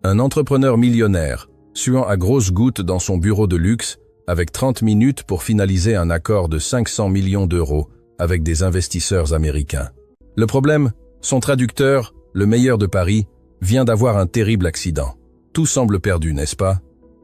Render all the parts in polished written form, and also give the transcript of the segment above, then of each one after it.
Un entrepreneur millionnaire, suant à grosses gouttes dans son bureau de luxe, avec 30 minutes pour finaliser un accord de 500 millions d'euros avec des investisseurs américains. Le problème, son traducteur, le meilleur de Paris, vient d'avoir un terrible accident. Tout semble perdu, n'est-ce pas?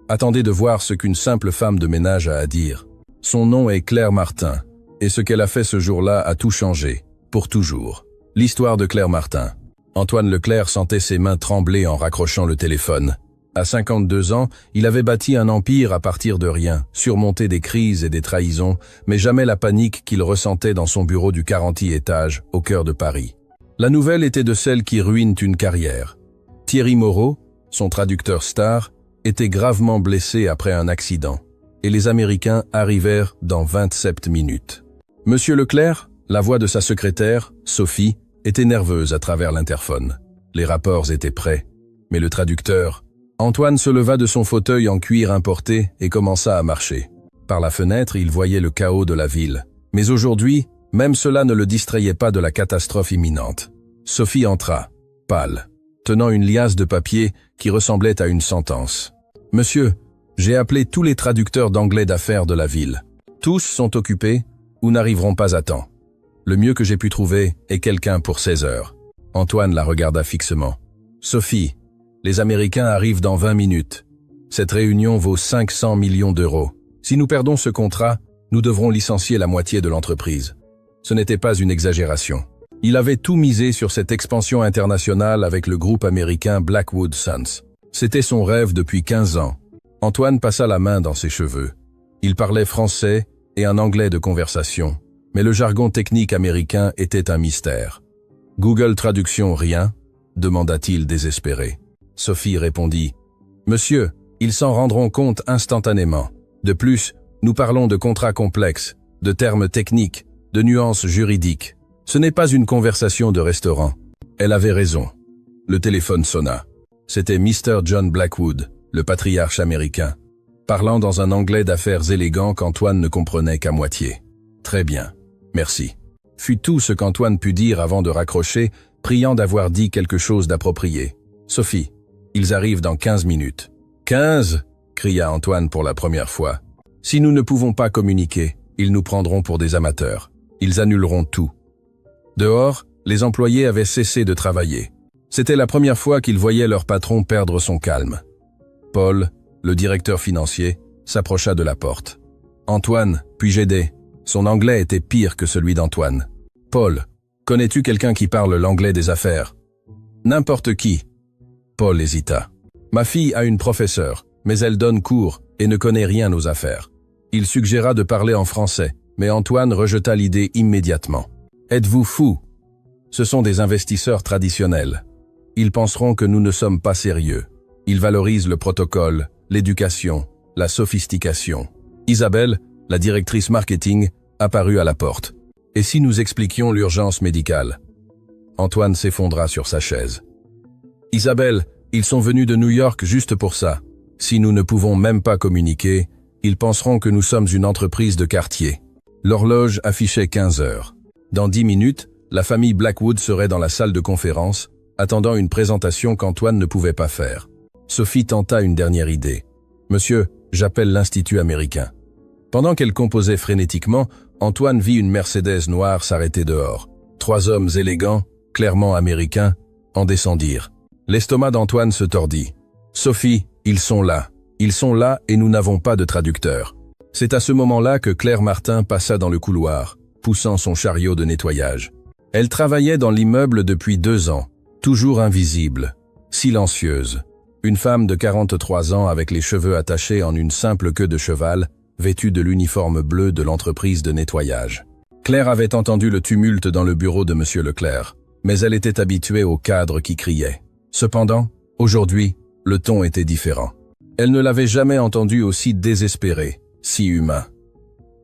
Attendez de voir ce qu'une simple femme de ménage a à dire. Son nom est Claire Martin, et ce qu'elle a fait ce jour-là a tout changé, pour toujours. L'histoire de Claire Martin. Antoine Leclerc sentait ses mains trembler en raccrochant le téléphone. À 52 ans, il avait bâti un empire à partir de rien, surmonté des crises et des trahisons, mais jamais la panique qu'il ressentait dans son bureau du 40e étage, au cœur de Paris. La nouvelle était de celles qui ruinent une carrière. Thierry Moreau, son traducteur star, était gravement blessé après un accident, et les Américains arrivèrent dans 27 minutes. Monsieur Leclerc, la voix de sa secrétaire, Sophie, était nerveuse à travers l'interphone. Les rapports étaient prêts, mais le traducteur... Antoine se leva de son fauteuil en cuir importé et commença à marcher. Par la fenêtre, il voyait le chaos de la ville. Mais aujourd'hui, même cela ne le distrayait pas de la catastrophe imminente. Sophie entra, pâle, tenant une liasse de papier qui ressemblait à une sentence. « Monsieur, j'ai appelé tous les traducteurs d'anglais d'affaires de la ville. Tous sont occupés ou n'arriveront pas à temps. Le mieux que j'ai pu trouver est quelqu'un pour 16 heures. » Antoine la regarda fixement. « Sophie, les Américains arrivent dans 20 minutes. Cette réunion vaut 500 millions d'euros. Si nous perdons ce contrat, nous devrons licencier la moitié de l'entreprise. » Ce n'était pas une exagération. Il avait tout misé sur cette expansion internationale avec le groupe américain Blackwood Sons. C'était son rêve depuis 15 ans. Antoine passa la main dans ses cheveux. Il parlait français et un anglais de conversation, mais le jargon technique américain était un mystère. « Google Traduction, rien ?» demanda-t-il désespéré. Sophie répondit « Monsieur, ils s'en rendront compte instantanément. De plus, nous parlons de contrats complexes, de termes techniques, de nuances juridiques. Ce n'est pas une conversation de restaurant. » Elle avait raison. Le téléphone sonna. C'était Mr. John Blackwood, le patriarche américain, parlant dans un anglais d'affaires élégant qu'Antoine ne comprenait qu'à moitié. « Très bien, merci. » Fut tout ce qu'Antoine put dire avant de raccrocher, priant d'avoir dit quelque chose d'approprié. « Sophie, ils arrivent dans 15 minutes. »« 15 » cria Antoine pour la première fois. « Si nous ne pouvons pas communiquer, ils nous prendront pour des amateurs. Ils annuleront tout. » Dehors, les employés avaient cessé de travailler. C'était la première fois qu'ils voyaient leur patron perdre son calme. Paul, le directeur financier, s'approcha de la porte. « Antoine, puis-je aider ?» Son anglais était pire que celui d'Antoine. « Paul, connais-tu quelqu'un qui parle l'anglais des affaires ?»« N'importe qui. » Paul hésita. « Ma fille a une professeure, mais elle donne cours et ne connaît rien aux affaires. » Il suggéra de parler en français, mais Antoine rejeta l'idée immédiatement. « Êtes-vous fou? Ce sont des investisseurs traditionnels. Ils penseront que nous ne sommes pas sérieux. Ils valorisent le protocole, l'éducation, la sophistication. » Isabelle, la directrice marketing, apparut à la porte. « Et si nous expliquions l'urgence médicale ?» Antoine s'effondra sur sa chaise. « Isabelle, ils sont venus de New York juste pour ça. Si nous ne pouvons même pas communiquer, ils penseront que nous sommes une entreprise de quartier. » L'horloge affichait 15 heures. Dans 10 minutes, la famille Blackwood serait dans la salle de conférence, attendant une présentation qu'Antoine ne pouvait pas faire. Sophie tenta une dernière idée. « Monsieur, j'appelle l'Institut américain. » Pendant qu'elle composait frénétiquement, Antoine vit une Mercedes noire s'arrêter dehors. 3 hommes élégants, clairement américains, en descendirent. L'estomac d'Antoine se tordit. « Sophie, ils sont là et nous n'avons pas de traducteur. » C'est à ce moment-là que Claire Martin passa dans le couloir, poussant son chariot de nettoyage. Elle travaillait dans l'immeuble depuis 2 ans, toujours invisible, silencieuse. Une femme de 43 ans avec les cheveux attachés en une simple queue de cheval, vêtue de l'uniforme bleu de l'entreprise de nettoyage. Claire avait entendu le tumulte dans le bureau de Monsieur Leclerc, mais elle était habituée aux cadres qui criaient. Cependant, aujourd'hui, le ton était différent. Elle ne l'avait jamais entendu aussi désespéré, si humain.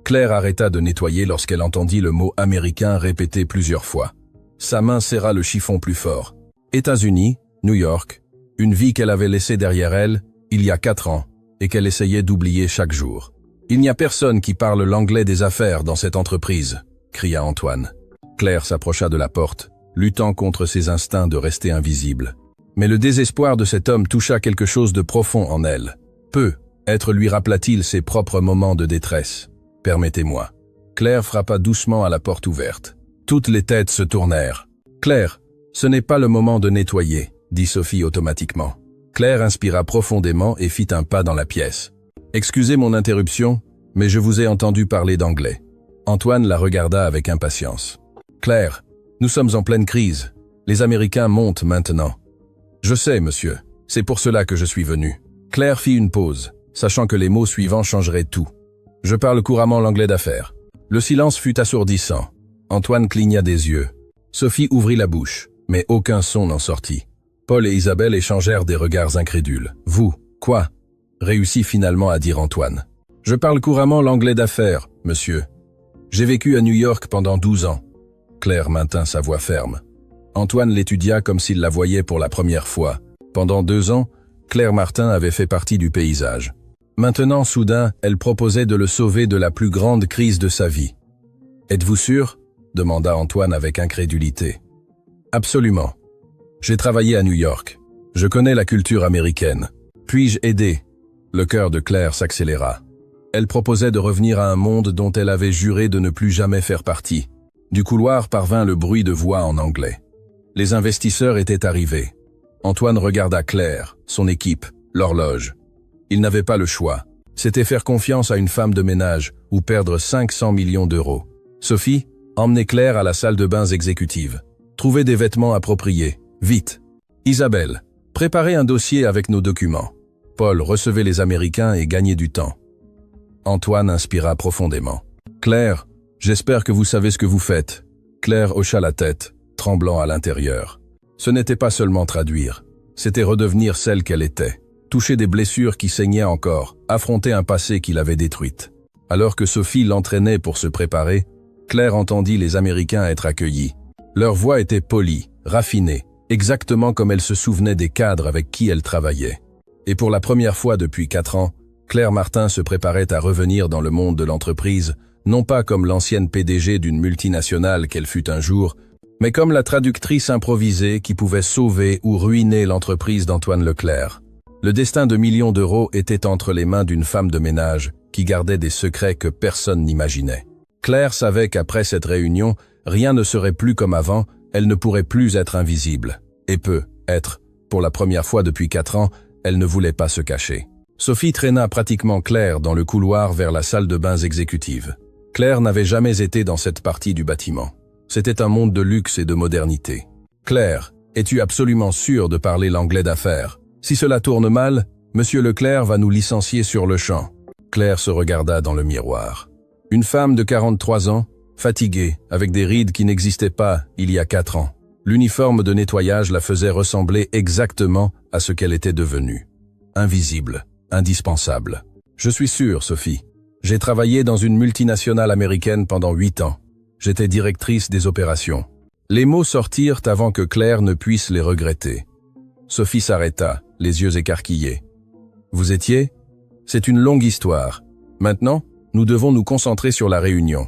Claire arrêta de nettoyer lorsqu'elle entendit le mot américain répété plusieurs fois. Sa main serra le chiffon plus fort. États-Unis, New York, une vie qu'elle avait laissée derrière elle, il y a 4 ans, et qu'elle essayait d'oublier chaque jour. « Il n'y a personne qui parle l'anglais des affaires dans cette entreprise », cria Antoine. Claire s'approcha de la porte, luttant contre ses instincts de rester invisible. « Mais le désespoir de cet homme toucha quelque chose de profond en elle. Être lui rappela-t-il ses propres moments de détresse. « Permettez-moi. » Claire frappa doucement à la porte ouverte. Toutes les têtes se tournèrent. « Claire, ce n'est pas le moment de nettoyer, » dit Sophie automatiquement. Claire inspira profondément et fit un pas dans la pièce. « Excusez mon interruption, mais je vous ai entendu parler d'anglais. » Antoine la regarda avec impatience. « Claire, nous sommes en pleine crise. Les Américains montent maintenant. »« Je sais, monsieur. C'est pour cela que je suis venu. » Claire fit une pause, sachant que les mots suivants changeraient tout. « Je parle couramment l'anglais d'affaires. » Le silence fut assourdissant. Antoine cligna des yeux. Sophie ouvrit la bouche, mais aucun son n'en sortit. Paul et Isabelle échangèrent des regards incrédules. « Vous, quoi ?» réussit finalement à dire Antoine. « Je parle couramment l'anglais d'affaires, monsieur. J'ai vécu à New York pendant 12 ans. » Claire maintint sa voix ferme. Antoine l'étudia comme s'il la voyait pour la première fois. Pendant 2 ans, Claire Martin avait fait partie du paysage. Maintenant, soudain, elle proposait de le sauver de la plus grande crise de sa vie. « Êtes-vous sûr ?» demanda Antoine avec incrédulité. « Absolument. J'ai travaillé à New York. Je connais la culture américaine. Puis-je aider ?» Le cœur de Claire s'accéléra. Elle proposait de revenir à un monde dont elle avait juré de ne plus jamais faire partie. Du couloir parvint le bruit de voix en anglais. Les investisseurs étaient arrivés. Antoine regarda Claire, son équipe, l'horloge. Il n'avait pas le choix. C'était faire confiance à une femme de ménage ou perdre 500 millions d'euros. Sophie, emmenez Claire à la salle de bains exécutive. Trouvez des vêtements appropriés. Vite. Isabelle, préparez un dossier avec nos documents. Paul, recevez les Américains et gagnez du temps. Antoine inspira profondément. Claire, j'espère que vous savez ce que vous faites. Claire hocha la tête, tremblant à l'intérieur. Ce n'était pas seulement traduire. C'était redevenir celle qu'elle était. Toucher des blessures qui saignaient encore, affronter un passé qui l'avait détruite. Alors que Sophie l'entraînait pour se préparer, Claire entendit les Américains être accueillis. Leur voix était polie, raffinée, exactement comme elle se souvenait des cadres avec qui elle travaillait. Et pour la première fois depuis 4 ans, Claire Martin se préparait à revenir dans le monde de l'entreprise, non pas comme l'ancienne PDG d'une multinationale qu'elle fut un jour, mais comme la traductrice improvisée qui pouvait sauver ou ruiner l'entreprise d'Antoine Leclerc. Le destin de millions d'euros était entre les mains d'une femme de ménage qui gardait des secrets que personne n'imaginait. Claire savait qu'après cette réunion, rien ne serait plus comme avant, elle ne pourrait plus être invisible. Et pour la première fois depuis 4 ans, elle ne voulait pas se cacher. Sophie traîna pratiquement Claire dans le couloir vers la salle de bains exécutive. Claire n'avait jamais été dans cette partie du bâtiment. C'était un monde de luxe et de modernité. « Claire, es-tu absolument sûre de parler l'anglais d'affaires ? Si cela tourne mal, Monsieur Leclerc va nous licencier sur le champ. » Claire se regarda dans le miroir. Une femme de 43 ans, fatiguée, avec des rides qui n'existaient pas il y a 4 ans. L'uniforme de nettoyage la faisait ressembler exactement à ce qu'elle était devenue. Invisible, indispensable. « Je suis sûre, Sophie. J'ai travaillé dans une multinationale américaine pendant 8 ans. J'étais directrice des opérations. » Les mots sortirent avant que Claire ne puisse les regretter. Sophie s'arrêta, les yeux écarquillés. « Vous étiez ? C'est une longue histoire. Maintenant, nous devons nous concentrer sur la réunion. »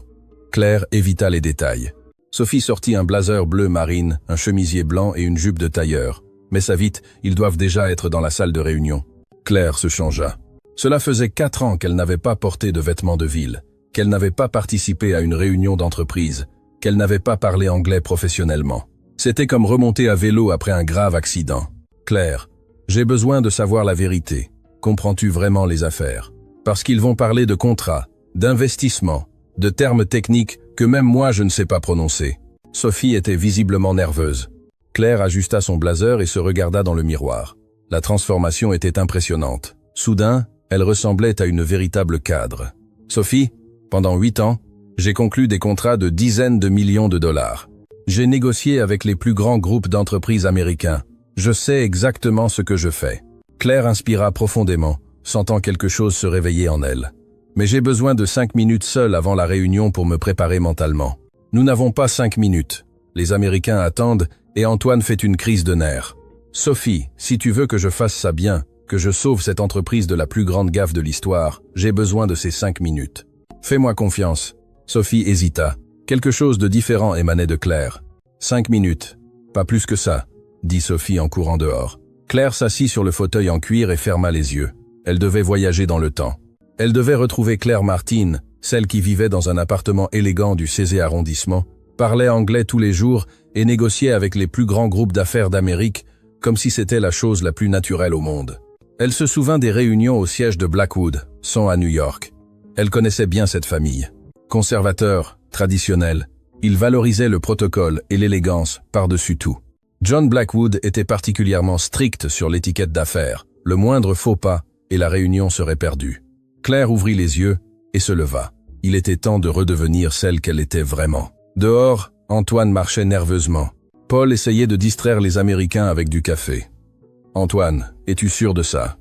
Claire évita les détails. Sophie sortit un blazer bleu marine, un chemisier blanc et une jupe de tailleur. « Mais ça vite, ils doivent déjà être dans la salle de réunion. » Claire se changea. Cela faisait 4 ans qu'elle n'avait pas porté de vêtements de ville, qu'elle n'avait pas participé à une réunion d'entreprise, qu'elle n'avait pas parlé anglais professionnellement. C'était comme remonter à vélo après un grave accident. « Claire, j'ai besoin de savoir la vérité. Comprends-tu vraiment les affaires ? Parce qu'ils vont parler de contrats, d'investissements, de termes techniques que même moi je ne sais pas prononcer. » Sophie était visiblement nerveuse. Claire ajusta son blazer et se regarda dans le miroir. La transformation était impressionnante. Soudain, elle ressemblait à une véritable cadre. « Sophie, pendant 8 ans, j'ai conclu des contrats de dizaines de millions de dollars. J'ai négocié avec les plus grands groupes d'entreprises américains. Je sais exactement ce que je fais. » Claire inspira profondément, sentant quelque chose se réveiller en elle. « Mais j'ai besoin de 5 minutes seule avant la réunion pour me préparer mentalement. » Nous n'avons pas 5 minutes. Les Américains attendent et Antoine fait une crise de nerfs. « Sophie, si tu veux que je fasse ça bien, que je sauve cette entreprise de la plus grande gaffe de l'histoire, j'ai besoin de ces 5 minutes. Fais-moi confiance. » Sophie hésita. Quelque chose de différent émanait de Claire. « 5 minutes. Pas plus que ça, » dit Sophie en courant dehors. Claire s'assit sur le fauteuil en cuir et ferma les yeux. Elle devait voyager dans le temps. Elle devait retrouver Claire Martin, celle qui vivait dans un appartement élégant du 16e arrondissement, parlait anglais tous les jours et négociait avec les plus grands groupes d'affaires d'Amérique comme si c'était la chose la plus naturelle au monde. Elle se souvint des réunions au siège de Blackwood, sont à New York. Elle connaissait bien cette famille. Conservateur, traditionnel, il valorisait le protocole et l'élégance par-dessus tout. John Blackwood était particulièrement strict sur l'étiquette d'affaires. Le moindre faux pas et la réunion serait perdue. Claire ouvrit les yeux et se leva. Il était temps de redevenir celle qu'elle était vraiment. Dehors, Antoine marchait nerveusement. Paul essayait de distraire les Américains avec du café. « Antoine, es-tu sûr de ça ?»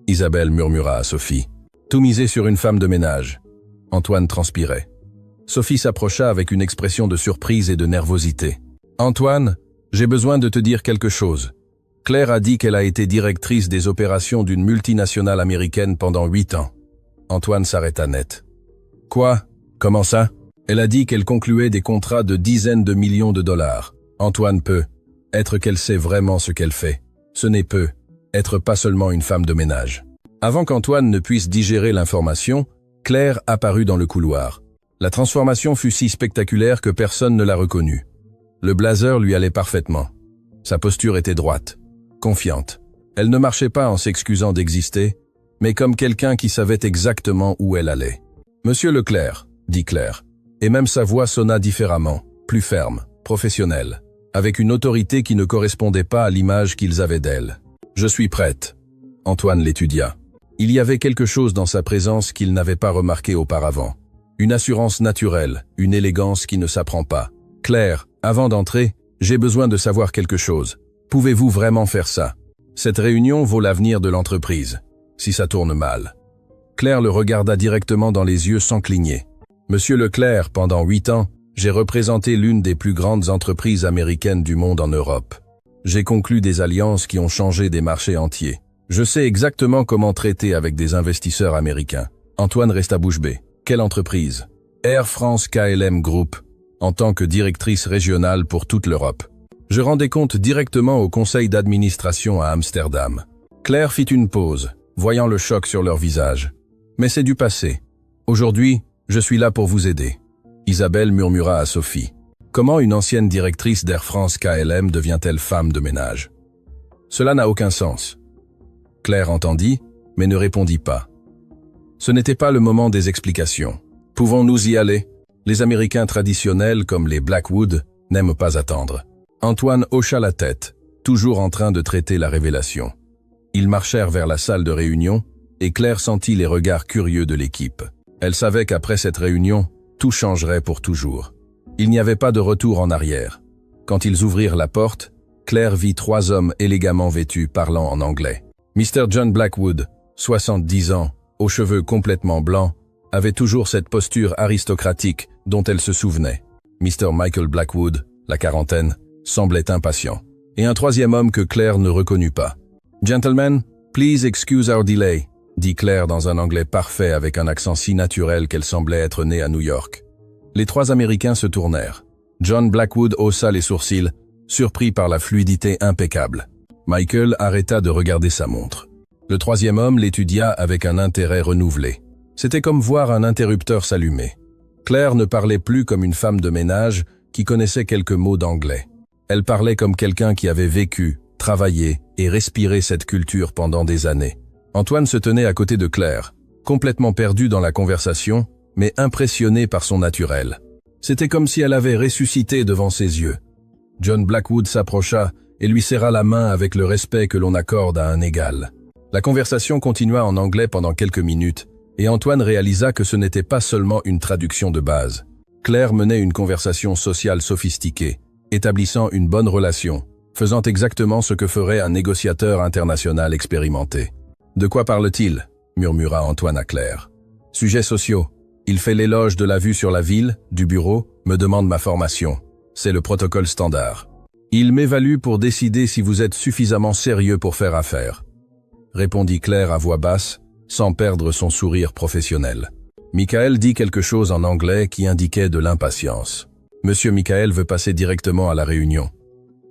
Isabelle murmura à Sophie. « Tout miser sur une femme de ménage. » Antoine transpirait. Sophie s'approcha avec une expression de surprise et de nervosité. « Antoine, j'ai besoin de te dire quelque chose. Claire a dit qu'elle a été directrice des opérations d'une multinationale américaine pendant 8 ans. » Antoine s'arrêta net. « Quoi? Comment ça? » Elle a dit qu'elle concluait des contrats de dizaines de millions de dollars. Antoine peut être qu'elle sait vraiment ce qu'elle fait. Ce n'est peu être pas seulement une femme de ménage. Avant qu'Antoine ne puisse digérer l'information, Claire apparut dans le couloir. La transformation fut si spectaculaire que personne ne la reconnut. Le blazer lui allait parfaitement. Sa posture était droite, confiante. Elle ne marchait pas en s'excusant d'exister, mais comme quelqu'un qui savait exactement où elle allait. « Monsieur Leclerc », dit Claire, et même sa voix sonna différemment, plus ferme, professionnelle, avec une autorité qui ne correspondait pas à l'image qu'ils avaient d'elle. « Je suis prête. » Antoine l'étudia. Il y avait quelque chose dans sa présence qu'il n'avait pas remarqué auparavant. Une assurance naturelle, une élégance qui ne s'apprend pas. « Claire, avant d'entrer, j'ai besoin de savoir quelque chose. Pouvez-vous vraiment faire ça? Cette réunion vaut l'avenir de l'entreprise. Si ça tourne mal. » Claire le regarda directement dans les yeux sans cligner. « Monsieur Leclerc, pendant 8 ans, j'ai représenté l'une des plus grandes entreprises américaines du monde en Europe. J'ai conclu des alliances qui ont changé des marchés entiers. Je sais exactement comment traiter avec des investisseurs américains. » Antoine resta bouche bée. « Quelle entreprise? » Air France KLM Group, en tant que directrice régionale pour toute l'Europe. Je rendais compte directement au conseil d'administration à Amsterdam. Claire fit une pause, voyant le choc sur leur visage. « Mais c'est du passé. Aujourd'hui, je suis là pour vous aider. » Isabelle murmura à Sophie. « Comment une ancienne directrice d'Air France KLM devient-elle femme de ménage? Cela n'a aucun sens. » Claire entendit, mais ne répondit pas. Ce n'était pas le moment des explications. « Pouvons-nous y aller? Les Américains traditionnels, comme les Blackwood, n'aiment pas attendre. » Antoine hocha la tête, toujours en train de traiter la révélation. Ils marchèrent vers la salle de réunion, et Claire sentit les regards curieux de l'équipe. Elle savait qu'après cette réunion, tout changerait pour toujours. Il n'y avait pas de retour en arrière. Quand ils ouvrirent la porte, Claire vit 3 hommes élégamment vêtus parlant en anglais. Mr. John Blackwood, 70 ans, aux cheveux complètement blancs, avait toujours cette posture aristocratique dont elle se souvenait. Mr. Michael Blackwood, la quarantaine, semblait impatient. Et un 3e homme que Claire ne reconnut pas. « Gentlemen, please excuse our delay », dit Claire dans un anglais parfait avec un accent si naturel qu'elle semblait être née à New York. Les 3 Américains se tournèrent. John Blackwood haussa les sourcils, surpris par la fluidité impeccable. Michael arrêta de regarder sa montre. Le 3e homme l'étudia avec un intérêt renouvelé. C'était comme voir un interrupteur s'allumer. Claire ne parlait plus comme une femme de ménage qui connaissait quelques mots d'anglais. Elle parlait comme quelqu'un qui avait vécu, travaillé et respiré cette culture pendant des années. Antoine se tenait à côté de Claire, complètement perdu dans la conversation, mais impressionné par son naturel. C'était comme si elle avait ressuscité devant ses yeux. John Blackwood s'approcha et lui serra la main avec le respect que l'on accorde à un égal. La conversation continua en anglais pendant quelques minutes, et Antoine réalisa que ce n'était pas seulement une traduction de base. Claire menait une conversation sociale sophistiquée, établissant une bonne relation, faisant exactement ce que ferait un négociateur international expérimenté. « De quoi parle-t-il » murmura Antoine à Claire. « Sujets sociaux. Il fait l'éloge de la vue sur la ville, du bureau, me demande ma formation. C'est le protocole standard. Il m'évalue pour décider si vous êtes suffisamment sérieux pour faire affaire. » répondit Claire à voix basse, sans perdre son sourire professionnel. Michael dit quelque chose en anglais qui indiquait de l'impatience. Monsieur Michael veut passer directement à la réunion.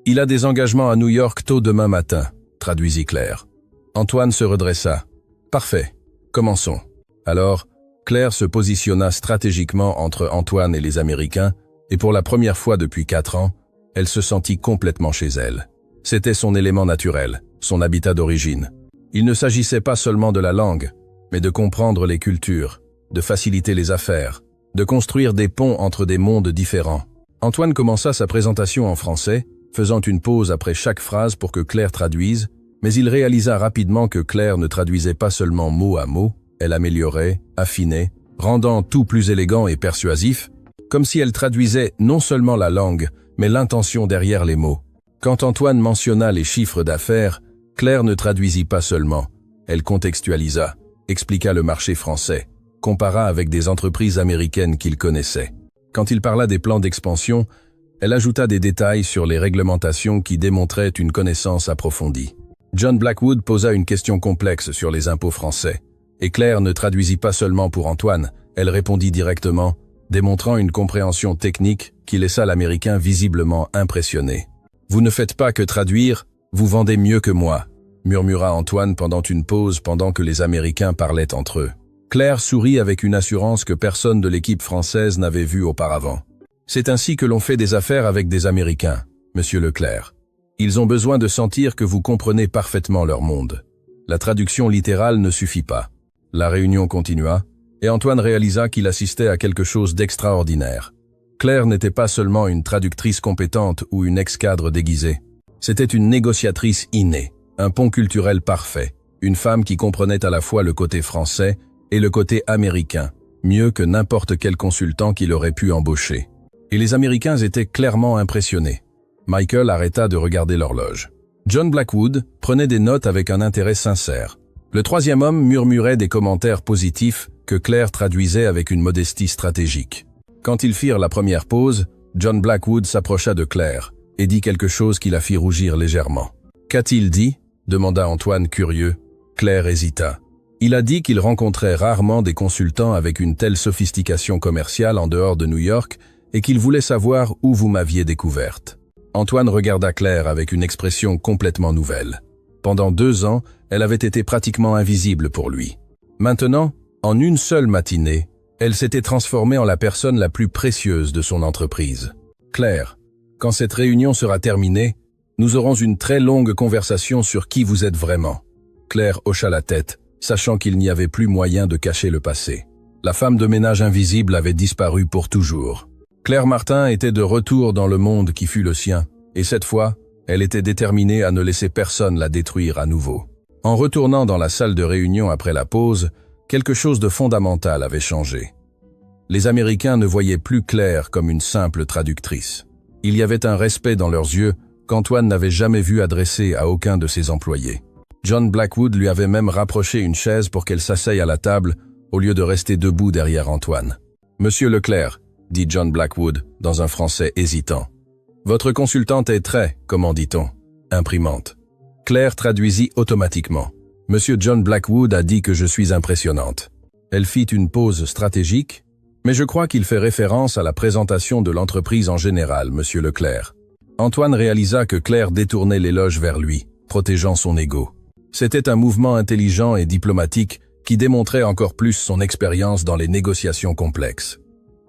Il a des engagements à New York tôt demain matin. traduisit Claire. Antoine se redressa. Parfait. Commençons. Alors, Claire se positionna stratégiquement entre Antoine et les Américains, et pour la première fois depuis 4 ans, elle se sentit complètement chez elle. C'était son élément naturel, son habitat d'origine. Il ne s'agissait pas seulement de la langue, mais de comprendre les cultures, de faciliter les affaires, de construire des ponts entre des mondes différents. Antoine commença sa présentation en français, faisant une pause après chaque phrase pour que Claire traduise, mais il réalisa rapidement que Claire ne traduisait pas seulement mot à mot, elle améliorait, affinait, rendant tout plus élégant et persuasif, comme si elle traduisait non seulement la langue, mais l'intention derrière les mots. Quand Antoine mentionna les chiffres d'affaires, Claire ne traduisit pas seulement, elle contextualisa, expliqua le marché français, compara avec des entreprises américaines qu'il connaissait. Quand il parla des plans d'expansion, elle ajouta des détails sur les réglementations qui démontraient une connaissance approfondie. John Blackwood posa une question complexe sur les impôts français, et Claire ne traduisit pas seulement pour Antoine, elle répondit directement, démontrant une compréhension technique qui laissa l'Américain visiblement impressionné. « Vous ne faites pas que traduire, vous vendez mieux que moi », murmura Antoine pendant une pause pendant que les Américains parlaient entre eux. Claire sourit avec une assurance que personne de l'équipe française n'avait vue auparavant. « C'est ainsi que l'on fait des affaires avec des Américains, Monsieur Leclerc. Ils ont besoin de sentir que vous comprenez parfaitement leur monde. La traduction littérale ne suffit pas. » La réunion continua, et Antoine réalisa qu'il assistait à quelque chose d'extraordinaire. Claire n'était pas seulement une traductrice compétente ou une ex-cadre déguisée. C'était une négociatrice innée, un pont culturel parfait, une femme qui comprenait à la fois le côté français et le côté américain, mieux que n'importe quel consultant qu'il aurait pu embaucher. Et les Américains étaient clairement impressionnés. Michael arrêta de regarder l'horloge. John Blackwood prenait des notes avec un intérêt sincère. Le troisième homme murmurait des commentaires positifs que Claire traduisait avec une modestie stratégique. Quand ils firent la première pause, John Blackwood s'approcha de Claire et dit quelque chose qui la fit rougir légèrement. « Qu'a-t-il dit » demanda Antoine curieux. Claire hésita. « Il a dit qu'il rencontrait rarement des consultants avec une telle sophistication commerciale en dehors de New York et qu'il voulait savoir où vous m'aviez découverte. » Antoine regarda Claire avec une expression complètement nouvelle. Pendant 2 ans, elle avait été pratiquement invisible pour lui. Maintenant, en une seule matinée, elle s'était transformée en la personne la plus précieuse de son entreprise. « Claire, quand cette réunion sera terminée, nous aurons une très longue conversation sur qui vous êtes vraiment. » Claire hocha la tête, sachant qu'il n'y avait plus moyen de cacher le passé. La femme de ménage invisible avait disparu pour toujours. Claire Martin était de retour dans le monde qui fut le sien, et cette fois, elle était déterminée à ne laisser personne la détruire à nouveau. En retournant dans la salle de réunion après la pause, quelque chose de fondamental avait changé. Les Américains ne voyaient plus Claire comme une simple traductrice. Il y avait un respect dans leurs yeux qu'Antoine n'avait jamais vu adresser à aucun de ses employés. John Blackwood lui avait même rapproché une chaise pour qu'elle s'asseye à la table, au lieu de rester debout derrière Antoine. « Monsieur Leclerc », dit John Blackwood dans un français hésitant. « Votre consultante est très, comment dit-on, imprimante. » Claire traduisit automatiquement. « Monsieur John Blackwood a dit que je suis impressionnante. » Elle fit une pause stratégique, mais je crois qu'il fait référence à la présentation de l'entreprise en général, Monsieur Leclerc. Antoine réalisa que Claire détournait l'éloge vers lui, protégeant son ego. C'était un mouvement intelligent et diplomatique qui démontrait encore plus son expérience dans les négociations complexes.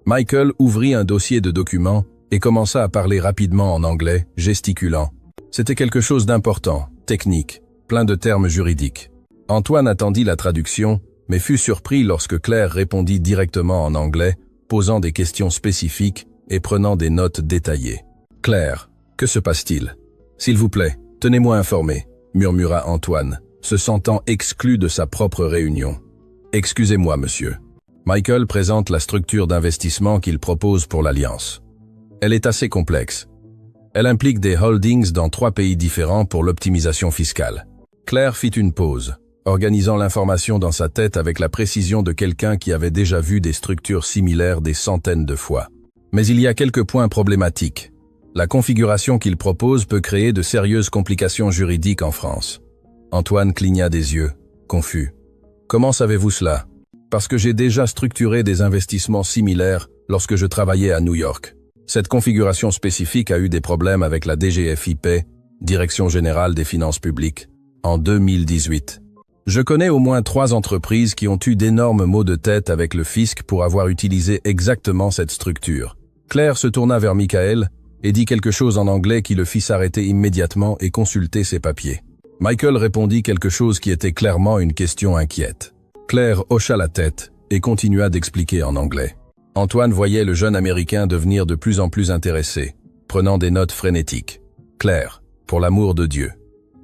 Michael ouvrit un dossier de documents et commença à parler rapidement en anglais, gesticulant. C'était quelque chose d'important, technique, plein de termes juridiques. Antoine attendit la traduction, mais fut surpris lorsque Claire répondit directement en anglais, posant des questions spécifiques et prenant des notes détaillées. « Claire, que se passe-t-il? S'il vous plaît, tenez-moi informé, » murmura Antoine, se sentant exclu de sa propre réunion. « Excusez-moi, monsieur. » Michael présente la structure d'investissement qu'il propose pour l'Alliance. Elle est assez complexe. Elle implique des holdings dans 3 pays différents pour l'optimisation fiscale. Claire fit une pause, organisant l'information dans sa tête avec la précision de quelqu'un qui avait déjà vu des structures similaires des centaines de fois. Mais il y a quelques points problématiques. La configuration qu'il propose peut créer de sérieuses complications juridiques en France. Antoine cligna des yeux, confus. « Comment savez-vous cela ? » « Parce que j'ai déjà structuré des investissements similaires lorsque je travaillais à New York. Cette configuration spécifique a eu des problèmes avec la DGFiP, Direction Générale des Finances Publiques, en 2018. Je connais au moins 3 entreprises qui ont eu d'énormes maux de tête avec le fisc pour avoir utilisé exactement cette structure. Claire se tourna vers Michael et dit quelque chose en anglais qui le fit s'arrêter immédiatement et consulter ses papiers. Michael répondit quelque chose qui était clairement une question inquiète. Claire hocha la tête et continua d'expliquer en anglais. Antoine voyait le jeune Américain devenir de plus en plus intéressé, prenant des notes frénétiques. « Claire, pour l'amour de Dieu,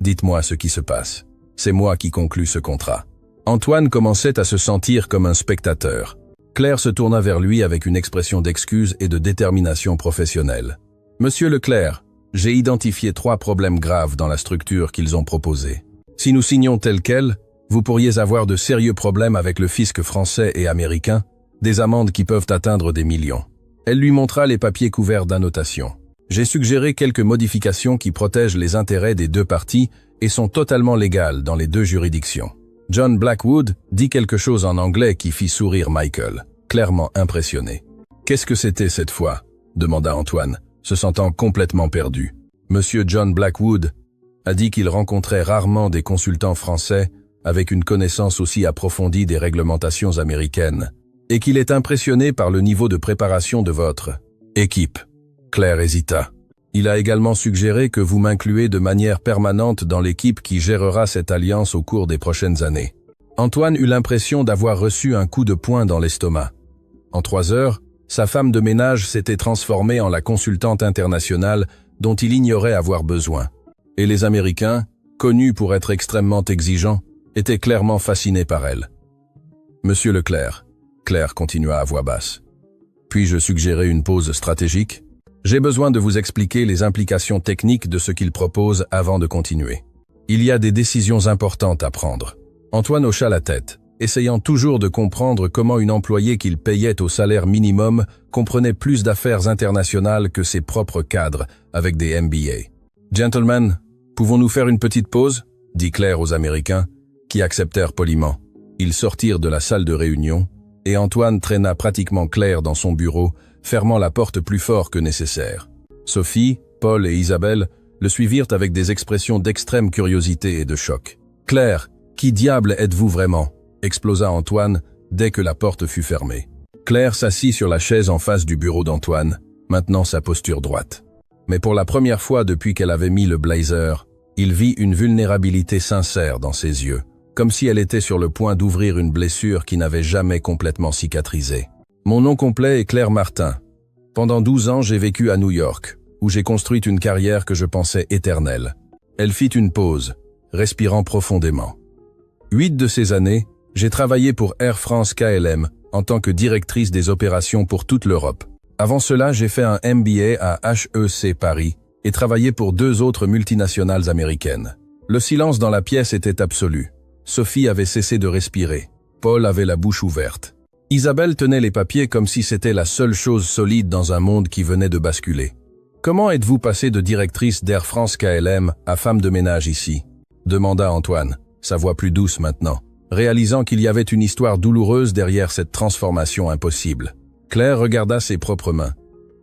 dites-moi ce qui se passe. C'est moi qui conclus ce contrat. » Antoine commençait à se sentir comme un spectateur. Claire se tourna vers lui avec une expression d'excuse et de détermination professionnelle. « Monsieur Leclerc, j'ai identifié 3 problèmes graves dans la structure qu'ils ont proposée. Si nous signons tel quel, vous pourriez avoir de sérieux problèmes avec le fisc français et américain, des amendes qui peuvent atteindre des millions. » Elle lui montra les papiers couverts d'annotations. « J'ai suggéré quelques modifications qui protègent les intérêts des 2 parties et sont totalement légales dans les 2 juridictions. » John Blackwood dit quelque chose en anglais qui fit sourire Michael, clairement impressionné. « Qu'est-ce que c'était cette fois ?» demanda Antoine, se sentant complètement perdu. Monsieur John Blackwood a dit qu'il rencontrait rarement des consultants français avec une connaissance aussi approfondie des réglementations américaines, et qu'il est impressionné par le niveau de préparation de votre équipe. Claire hésita. Il a également suggéré que vous m'incluez de manière permanente dans l'équipe qui gérera cette alliance au cours des prochaines années. Antoine eut l'impression d'avoir reçu un coup de poing dans l'estomac. En 3 heures, sa femme de ménage s'était transformée en la consultante internationale dont il ignorait avoir besoin. Et les Américains, connus pour être extrêmement exigeants, étaient clairement fascinés par elle. « Monsieur Leclerc », Claire continua à voix basse, « puis-je suggérer une pause stratégique ? J'ai besoin de vous expliquer les implications techniques de ce qu'il propose avant de continuer. Il y a des décisions importantes à prendre. » Antoine hocha la tête, essayant toujours de comprendre comment une employée qu'il payait au salaire minimum comprenait plus d'affaires internationales que ses propres cadres avec des MBA. « Gentlemen, pouvons-nous faire une petite pause ?» dit Claire aux Américains, qui acceptèrent poliment. Ils sortirent de la salle de réunion, et Antoine traîna pratiquement Claire dans son bureau, fermant la porte plus fort que nécessaire. Sophie, Paul et Isabelle le suivirent avec des expressions d'extrême curiosité et de choc. « Claire, qui diable êtes-vous vraiment ?» explosa Antoine dès que la porte fut fermée. Claire s'assit sur la chaise en face du bureau d'Antoine, maintenant sa posture droite. Mais pour la première fois depuis qu'elle avait mis le blazer, il vit une vulnérabilité sincère dans ses yeux, comme si elle était sur le point d'ouvrir une blessure qui n'avait jamais complètement cicatrisé. « Mon nom complet est Claire Martin. Pendant 12 ans, j'ai vécu à New York, où j'ai construit une carrière que je pensais éternelle. » Elle fit une pause, respirant profondément. 8 de ces années, j'ai travaillé pour Air France KLM en tant que directrice des opérations pour toute l'Europe. Avant cela, j'ai fait un MBA à HEC Paris et travaillé pour 2 autres multinationales américaines. Le silence dans la pièce était absolu. Sophie avait cessé de respirer. Paul avait la bouche ouverte. Isabelle tenait les papiers comme si c'était la seule chose solide dans un monde qui venait de basculer. « Comment êtes-vous passée de directrice d'Air France KLM à femme de ménage ici ?» demanda Antoine, sa voix plus douce maintenant, réalisant qu'il y avait une histoire douloureuse derrière cette transformation impossible. Claire regarda ses propres mains,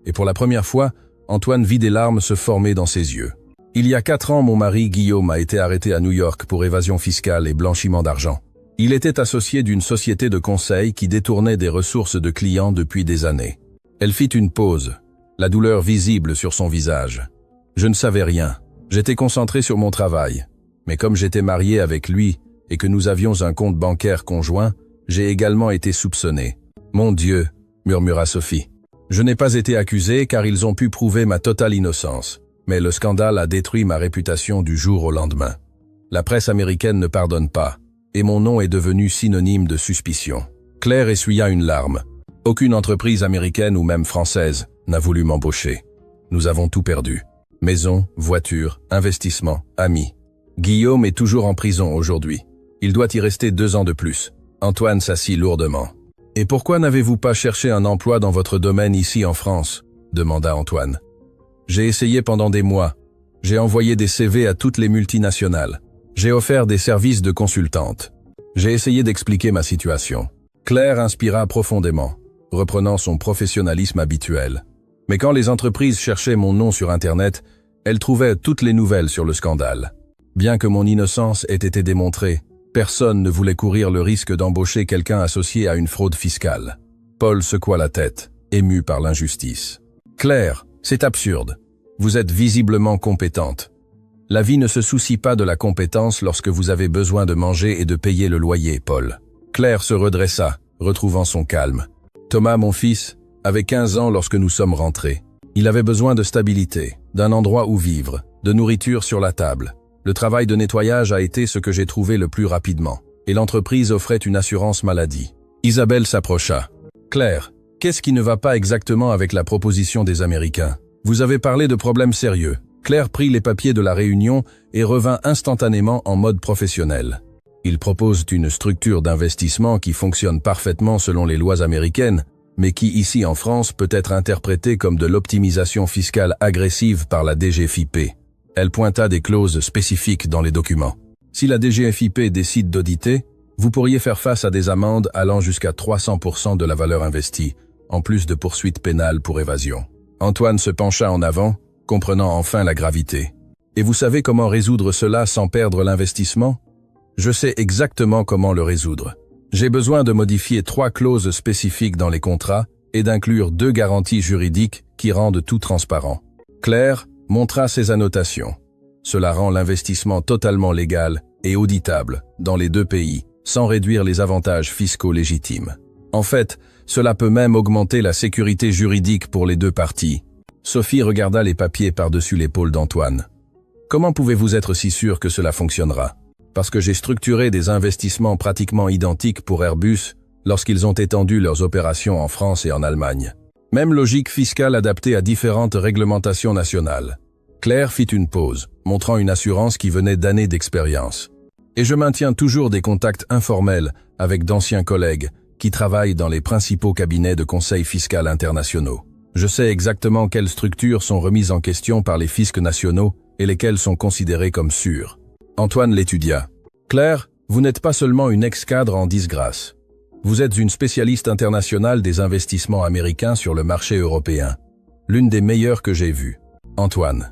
et pour la première fois, Antoine vit des larmes se former dans ses yeux. « Il y a 4 ans, mon mari Guillaume a été arrêté à New York pour évasion fiscale et blanchiment d'argent. Il était associé d'une société de conseil qui détournait des ressources de clients depuis des années. » Elle fit une pause, la douleur visible sur son visage. « Je ne savais rien. J'étais concentré sur mon travail. Mais comme j'étais marié avec lui et que nous avions un compte bancaire conjoint, j'ai également été soupçonné. »« Mon Dieu !» murmura Sophie. « Je n'ai pas été accusé car ils ont pu prouver ma totale innocence. Mais le scandale a détruit ma réputation du jour au lendemain. La presse américaine ne pardonne pas, et mon nom est devenu synonyme de suspicion. » Claire essuya une larme. « Aucune entreprise américaine ou même française n'a voulu m'embaucher. Nous avons tout perdu. Maison, voiture, investissement, amis. Guillaume est toujours en prison aujourd'hui. Il doit y rester 2 ans de plus. » Antoine s'assit lourdement. « Et pourquoi n'avez-vous pas cherché un emploi dans votre domaine ici en France ?» demanda Antoine. « J'ai essayé pendant des mois. J'ai envoyé des CV à toutes les multinationales. J'ai offert des services de consultante. J'ai essayé d'expliquer ma situation. » Claire inspira profondément, reprenant son professionnalisme habituel. Mais quand les entreprises cherchaient mon nom sur Internet, elles trouvaient toutes les nouvelles sur le scandale. Bien que mon innocence ait été démontrée, personne ne voulait courir le risque d'embaucher quelqu'un associé à une fraude fiscale. Paul secoua la tête, ému par l'injustice. Claire, c'est absurde. Vous êtes visiblement compétente. La vie ne se soucie pas de la compétence lorsque vous avez besoin de manger et de payer le loyer, Paul. Claire se redressa, retrouvant son calme. Thomas, mon fils, avait 15 ans lorsque nous sommes rentrés. Il avait besoin de stabilité, d'un endroit où vivre, de nourriture sur la table. Le travail de nettoyage a été ce que j'ai trouvé le plus rapidement, et l'entreprise offrait une assurance maladie. Isabelle s'approcha. Claire, qu'est-ce qui ne va pas exactement avec la proposition des Américains? Vous avez parlé de problèmes sérieux. Claire prit les papiers de la réunion et revint instantanément en mode professionnel. Ils proposent une structure d'investissement qui fonctionne parfaitement selon les lois américaines, mais qui ici en France peut être interprétée comme de l'optimisation fiscale agressive par la DGFiP. Elle pointa des clauses spécifiques dans les documents. Si la DGFiP décide d'auditer, vous pourriez faire face à des amendes allant jusqu'à 300% de la valeur investie, en plus de poursuites pénales pour évasion. Antoine se pencha en avant, comprenant enfin la gravité. Et vous savez comment résoudre cela sans perdre l'investissement? Je sais exactement comment le résoudre. J'ai besoin de modifier 3 clauses spécifiques dans les contrats et d'inclure 2 garanties juridiques qui rendent tout transparent. Claire montra ses annotations. Cela rend l'investissement totalement légal et auditable dans les 2 pays, sans réduire les avantages fiscaux légitimes. En fait, cela peut même augmenter la sécurité juridique pour les 2 parties. Sophie regarda les papiers par-dessus l'épaule d'Antoine. Comment pouvez-vous être si sûr que cela fonctionnera? Parce que j'ai structuré des investissements pratiquement identiques pour Airbus lorsqu'ils ont étendu leurs opérations en France et en Allemagne. Même logique fiscale adaptée à différentes réglementations nationales. Claire fit une pause, montrant une assurance qui venait d'années d'expérience. Et je maintiens toujours des contacts informels avec d'anciens collègues qui travaillent dans les principaux cabinets de conseil fiscal internationaux. Je sais exactement quelles structures sont remises en question par les fiscs nationaux et lesquelles sont considérées comme sûres. Antoine l'étudia. Claire, vous n'êtes pas seulement une ex-cadre en disgrâce. Vous êtes une spécialiste internationale des investissements américains sur le marché européen. L'une des meilleures que j'ai vues. Antoine.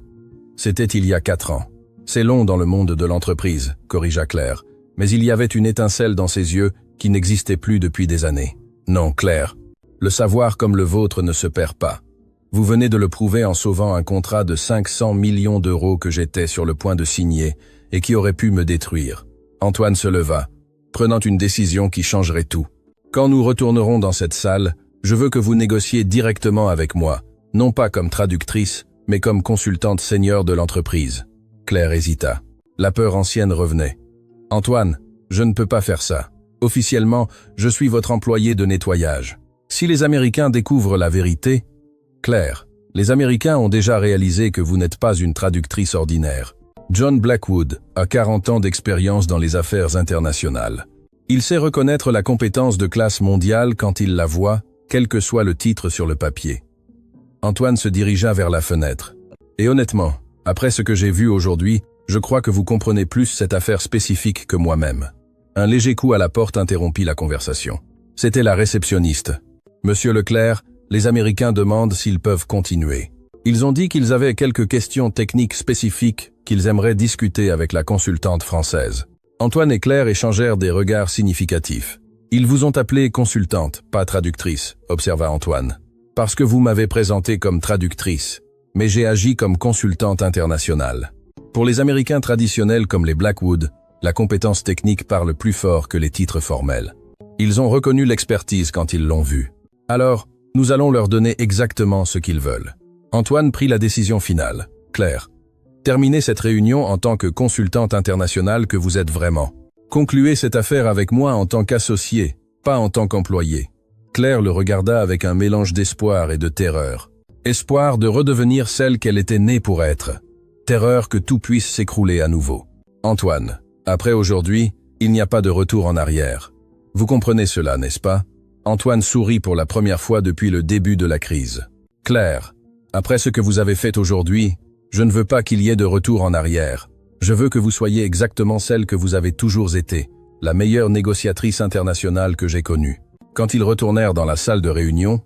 C'était il y a 4 ans. C'est long dans le monde de l'entreprise, corrigea Claire, mais il y avait une étincelle dans ses yeux qui n'existait plus depuis des années. Non, Claire. Le savoir comme le vôtre ne se perd pas. Vous venez de le prouver en sauvant un contrat de 500 millions d'euros que j'étais sur le point de signer et qui aurait pu me détruire. Antoine se leva, prenant une décision qui changerait tout. Quand nous retournerons dans cette salle, je veux que vous négociez directement avec moi, non pas comme traductrice, mais comme consultante senior de l'entreprise. Claire hésita. La peur ancienne revenait. Antoine, je ne peux pas faire ça. Officiellement, je suis votre employé de nettoyage. Si les Américains découvrent la vérité, Claire, les Américains ont déjà réalisé que vous n'êtes pas une traductrice ordinaire. John Blackwood a 40 ans d'expérience dans les affaires internationales. Il sait reconnaître la compétence de classe mondiale quand il la voit, quel que soit le titre sur le papier. Antoine se dirigea vers la fenêtre. Et honnêtement, après ce que j'ai vu aujourd'hui, je crois que vous comprenez plus cette affaire spécifique que moi-même. Un léger coup à la porte interrompit la conversation. C'était la réceptionniste. Monsieur Leclerc, les Américains demandent s'ils peuvent continuer. Ils ont dit qu'ils avaient quelques questions techniques spécifiques qu'ils aimeraient discuter avec la consultante française. Antoine et Claire échangèrent des regards significatifs. Ils vous ont appelé consultante, pas traductrice, observa Antoine. Parce que vous m'avez présenté comme traductrice, mais j'ai agi comme consultante internationale. Pour les Américains traditionnels comme les Blackwood, la compétence technique parle plus fort que les titres formels. Ils ont reconnu l'expertise quand ils l'ont vue. Alors, nous allons leur donner exactement ce qu'ils veulent. Antoine prit la décision finale. Claire, terminez cette réunion en tant que consultante internationale que vous êtes vraiment. Concluez cette affaire avec moi en tant qu'associé, pas en tant qu'employé. Claire le regarda avec un mélange d'espoir et de terreur. Espoir de redevenir celle qu'elle était née pour être. Terreur que tout puisse s'écrouler à nouveau. Antoine, après aujourd'hui, il n'y a pas de retour en arrière. Vous comprenez cela, n'est-ce pas? Antoine sourit pour la première fois depuis le début de la crise. Claire, après ce que vous avez fait aujourd'hui, je ne veux pas qu'il y ait de retour en arrière. Je veux que vous soyez exactement celle que vous avez toujours été, la meilleure négociatrice internationale que j'ai connue. Quand ils retournèrent dans la salle de réunion,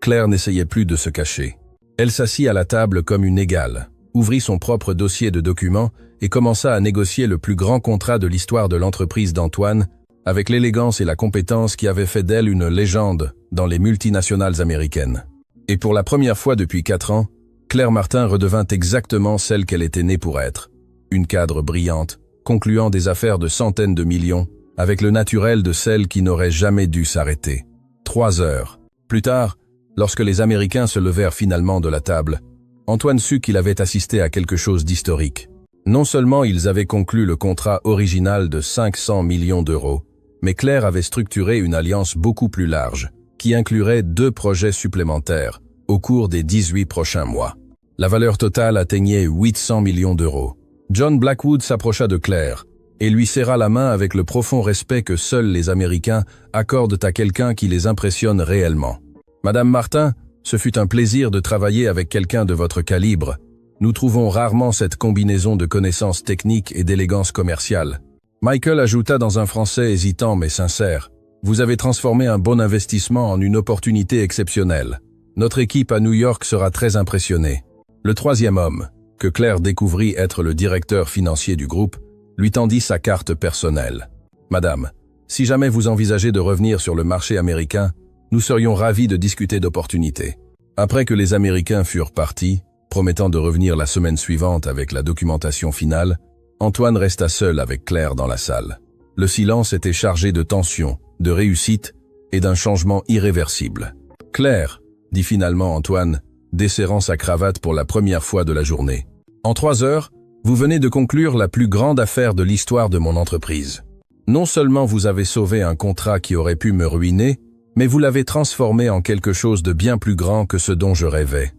Claire n'essayait plus de se cacher. Elle s'assit à la table comme une égale. ouvrit son propre dossier de documents et commença à négocier le plus grand contrat de l'histoire de l'entreprise d'Antoine, avec l'élégance et la compétence qui avaient fait d'elle une légende dans les multinationales américaines. Et pour la première fois depuis 4 ans, Claire Martin redevint exactement celle qu'elle était née pour être. Une cadre brillante, concluant des affaires de centaines de millions, avec le naturel de celle qui n'aurait jamais dû s'arrêter. 3 heures. Plus tard, lorsque les Américains se levèrent finalement de la table, Antoine sut qu'il avait assisté à quelque chose d'historique. Non seulement ils avaient conclu le contrat original de 500 millions d'euros, mais Claire avait structuré une alliance beaucoup plus large, qui inclurait 2 projets supplémentaires au cours des 18 prochains mois. La valeur totale atteignait 800 millions d'euros. John Blackwood s'approcha de Claire et lui serra la main avec le profond respect que seuls les Américains accordent à quelqu'un qui les impressionne réellement. « Madame Martin, ce fut un plaisir de travailler avec quelqu'un de votre calibre. Nous trouvons rarement cette combinaison de connaissances techniques et d'élégance commerciale. » Michael ajouta dans un français hésitant mais sincère. « Vous avez transformé un bon investissement en une opportunité exceptionnelle. Notre équipe à New York sera très impressionnée. » Le troisième homme, que Claire découvrit être le directeur financier du groupe, lui tendit sa carte personnelle. « Madame, si jamais vous envisagez de revenir sur le marché américain, nous serions ravis de discuter d'opportunités. » Après que les Américains furent partis, promettant de revenir la semaine suivante avec la documentation finale, Antoine resta seul avec Claire dans la salle. Le silence était chargé de tension, de réussite et d'un changement irréversible. « Claire, » dit finalement Antoine, desserrant sa cravate pour la première fois de la journée. « En 3 heures, vous venez de conclure la plus grande affaire de l'histoire de mon entreprise. Non seulement vous avez sauvé un contrat qui aurait pu me ruiner, mais vous l'avez transformé en quelque chose de bien plus grand que ce dont je rêvais. »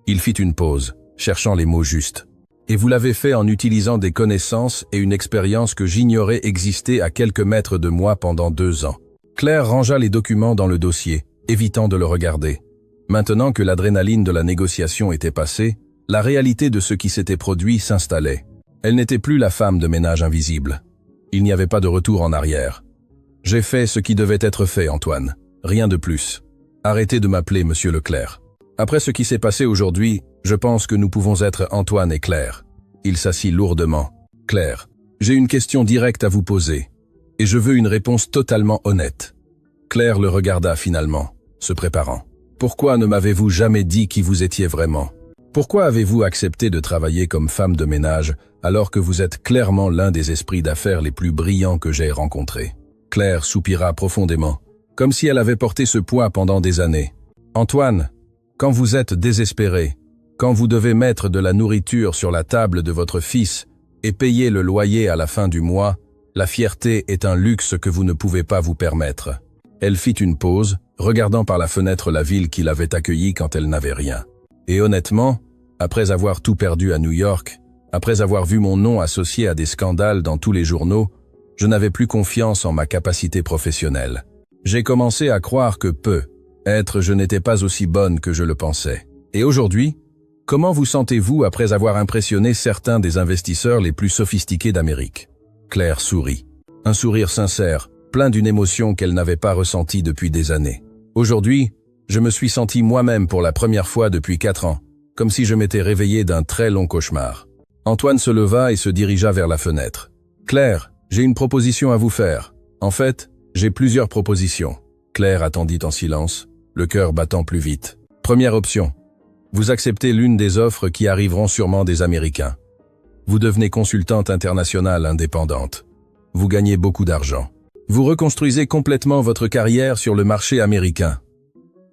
Il fit une pause, cherchant les mots justes. « Et vous l'avez fait en utilisant des connaissances et une expérience que j'ignorais exister à quelques mètres de moi pendant 2 ans. » Claire rangea les documents dans le dossier, évitant de le regarder. Maintenant que l'adrénaline de la négociation était passée, la réalité de ce qui s'était produit s'installait. Elle n'était plus la femme de ménage invisible. Il n'y avait pas de retour en arrière. « J'ai fait ce qui devait être fait, Antoine. Rien de plus. Arrêtez de m'appeler Monsieur Leclerc. Après ce qui s'est passé aujourd'hui, je pense que nous pouvons être Antoine et Claire. » Il s'assit lourdement. « Claire, j'ai une question directe à vous poser, et je veux une réponse totalement honnête. » Claire le regarda finalement, se préparant. « Pourquoi ne m'avez-vous jamais dit qui vous étiez vraiment? Pourquoi avez-vous accepté de travailler comme femme de ménage alors que vous êtes clairement l'un des esprits d'affaires les plus brillants que j'ai rencontrés? » Claire soupira profondément, comme si elle avait porté ce poids pendant des années. « Antoine, quand vous êtes désespéré, quand vous devez mettre de la nourriture sur la table de votre fils et payer le loyer à la fin du mois, la fierté est un luxe que vous ne pouvez pas vous permettre. » Elle fit une pause, regardant par la fenêtre la ville qui l'avait accueillie quand elle n'avait rien. « Et honnêtement, après avoir tout perdu à New York, après avoir vu mon nom associé à des scandales dans tous les journaux, je n'avais plus confiance en ma capacité professionnelle. J'ai commencé à croire que je n'étais pas aussi bonne que je le pensais. Et aujourd'hui, comment vous sentez-vous après avoir impressionné certains des investisseurs les plus sophistiqués d'Amérique ?» Claire sourit. Un sourire sincère, plein d'une émotion qu'elle n'avait pas ressentie depuis des années. « Aujourd'hui, je me suis senti moi-même pour la première fois depuis 4 ans, comme si je m'étais réveillé d'un très long cauchemar. » Antoine se leva et se dirigea vers la fenêtre. « Claire, j'ai une proposition à vous faire. En fait, j'ai plusieurs propositions. » Claire attendit en silence, le cœur battant plus vite. « Première option. Vous acceptez l'une des offres qui arriveront sûrement des Américains. Vous devenez consultante internationale indépendante. Vous gagnez beaucoup d'argent. Vous reconstruisez complètement votre carrière sur le marché américain. »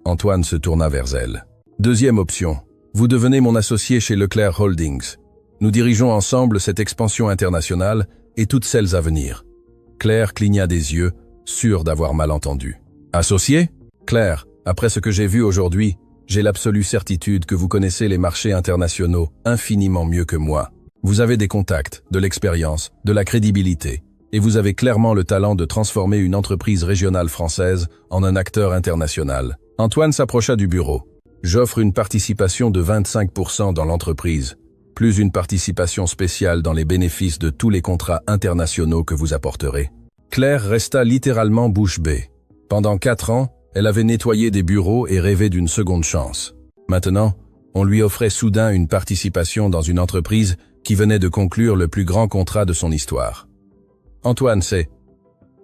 Antoine se tourna vers elle. « Deuxième option. Vous devenez mon associé chez Leclerc Holdings. Nous dirigeons ensemble cette expansion internationale et toutes celles à venir. » Claire cligna des yeux, sûre d'avoir mal entendu. « Associé ? Claire, après ce que j'ai vu aujourd'hui, j'ai l'absolue certitude que vous connaissez les marchés internationaux infiniment mieux que moi. Vous avez des contacts, de l'expérience, de la crédibilité, et vous avez clairement le talent de transformer une entreprise régionale française en un acteur international. » Antoine s'approcha du bureau. « J'offre une participation de 25% dans l'entreprise, plus une participation spéciale dans les bénéfices de tous les contrats internationaux que vous apporterez. » Claire resta littéralement bouche bée. Pendant 4 ans, elle avait nettoyé des bureaux et rêvé d'une seconde chance. Maintenant, On lui offrait soudain une participation dans une entreprise qui venait de conclure le plus grand contrat de son histoire. Antoine,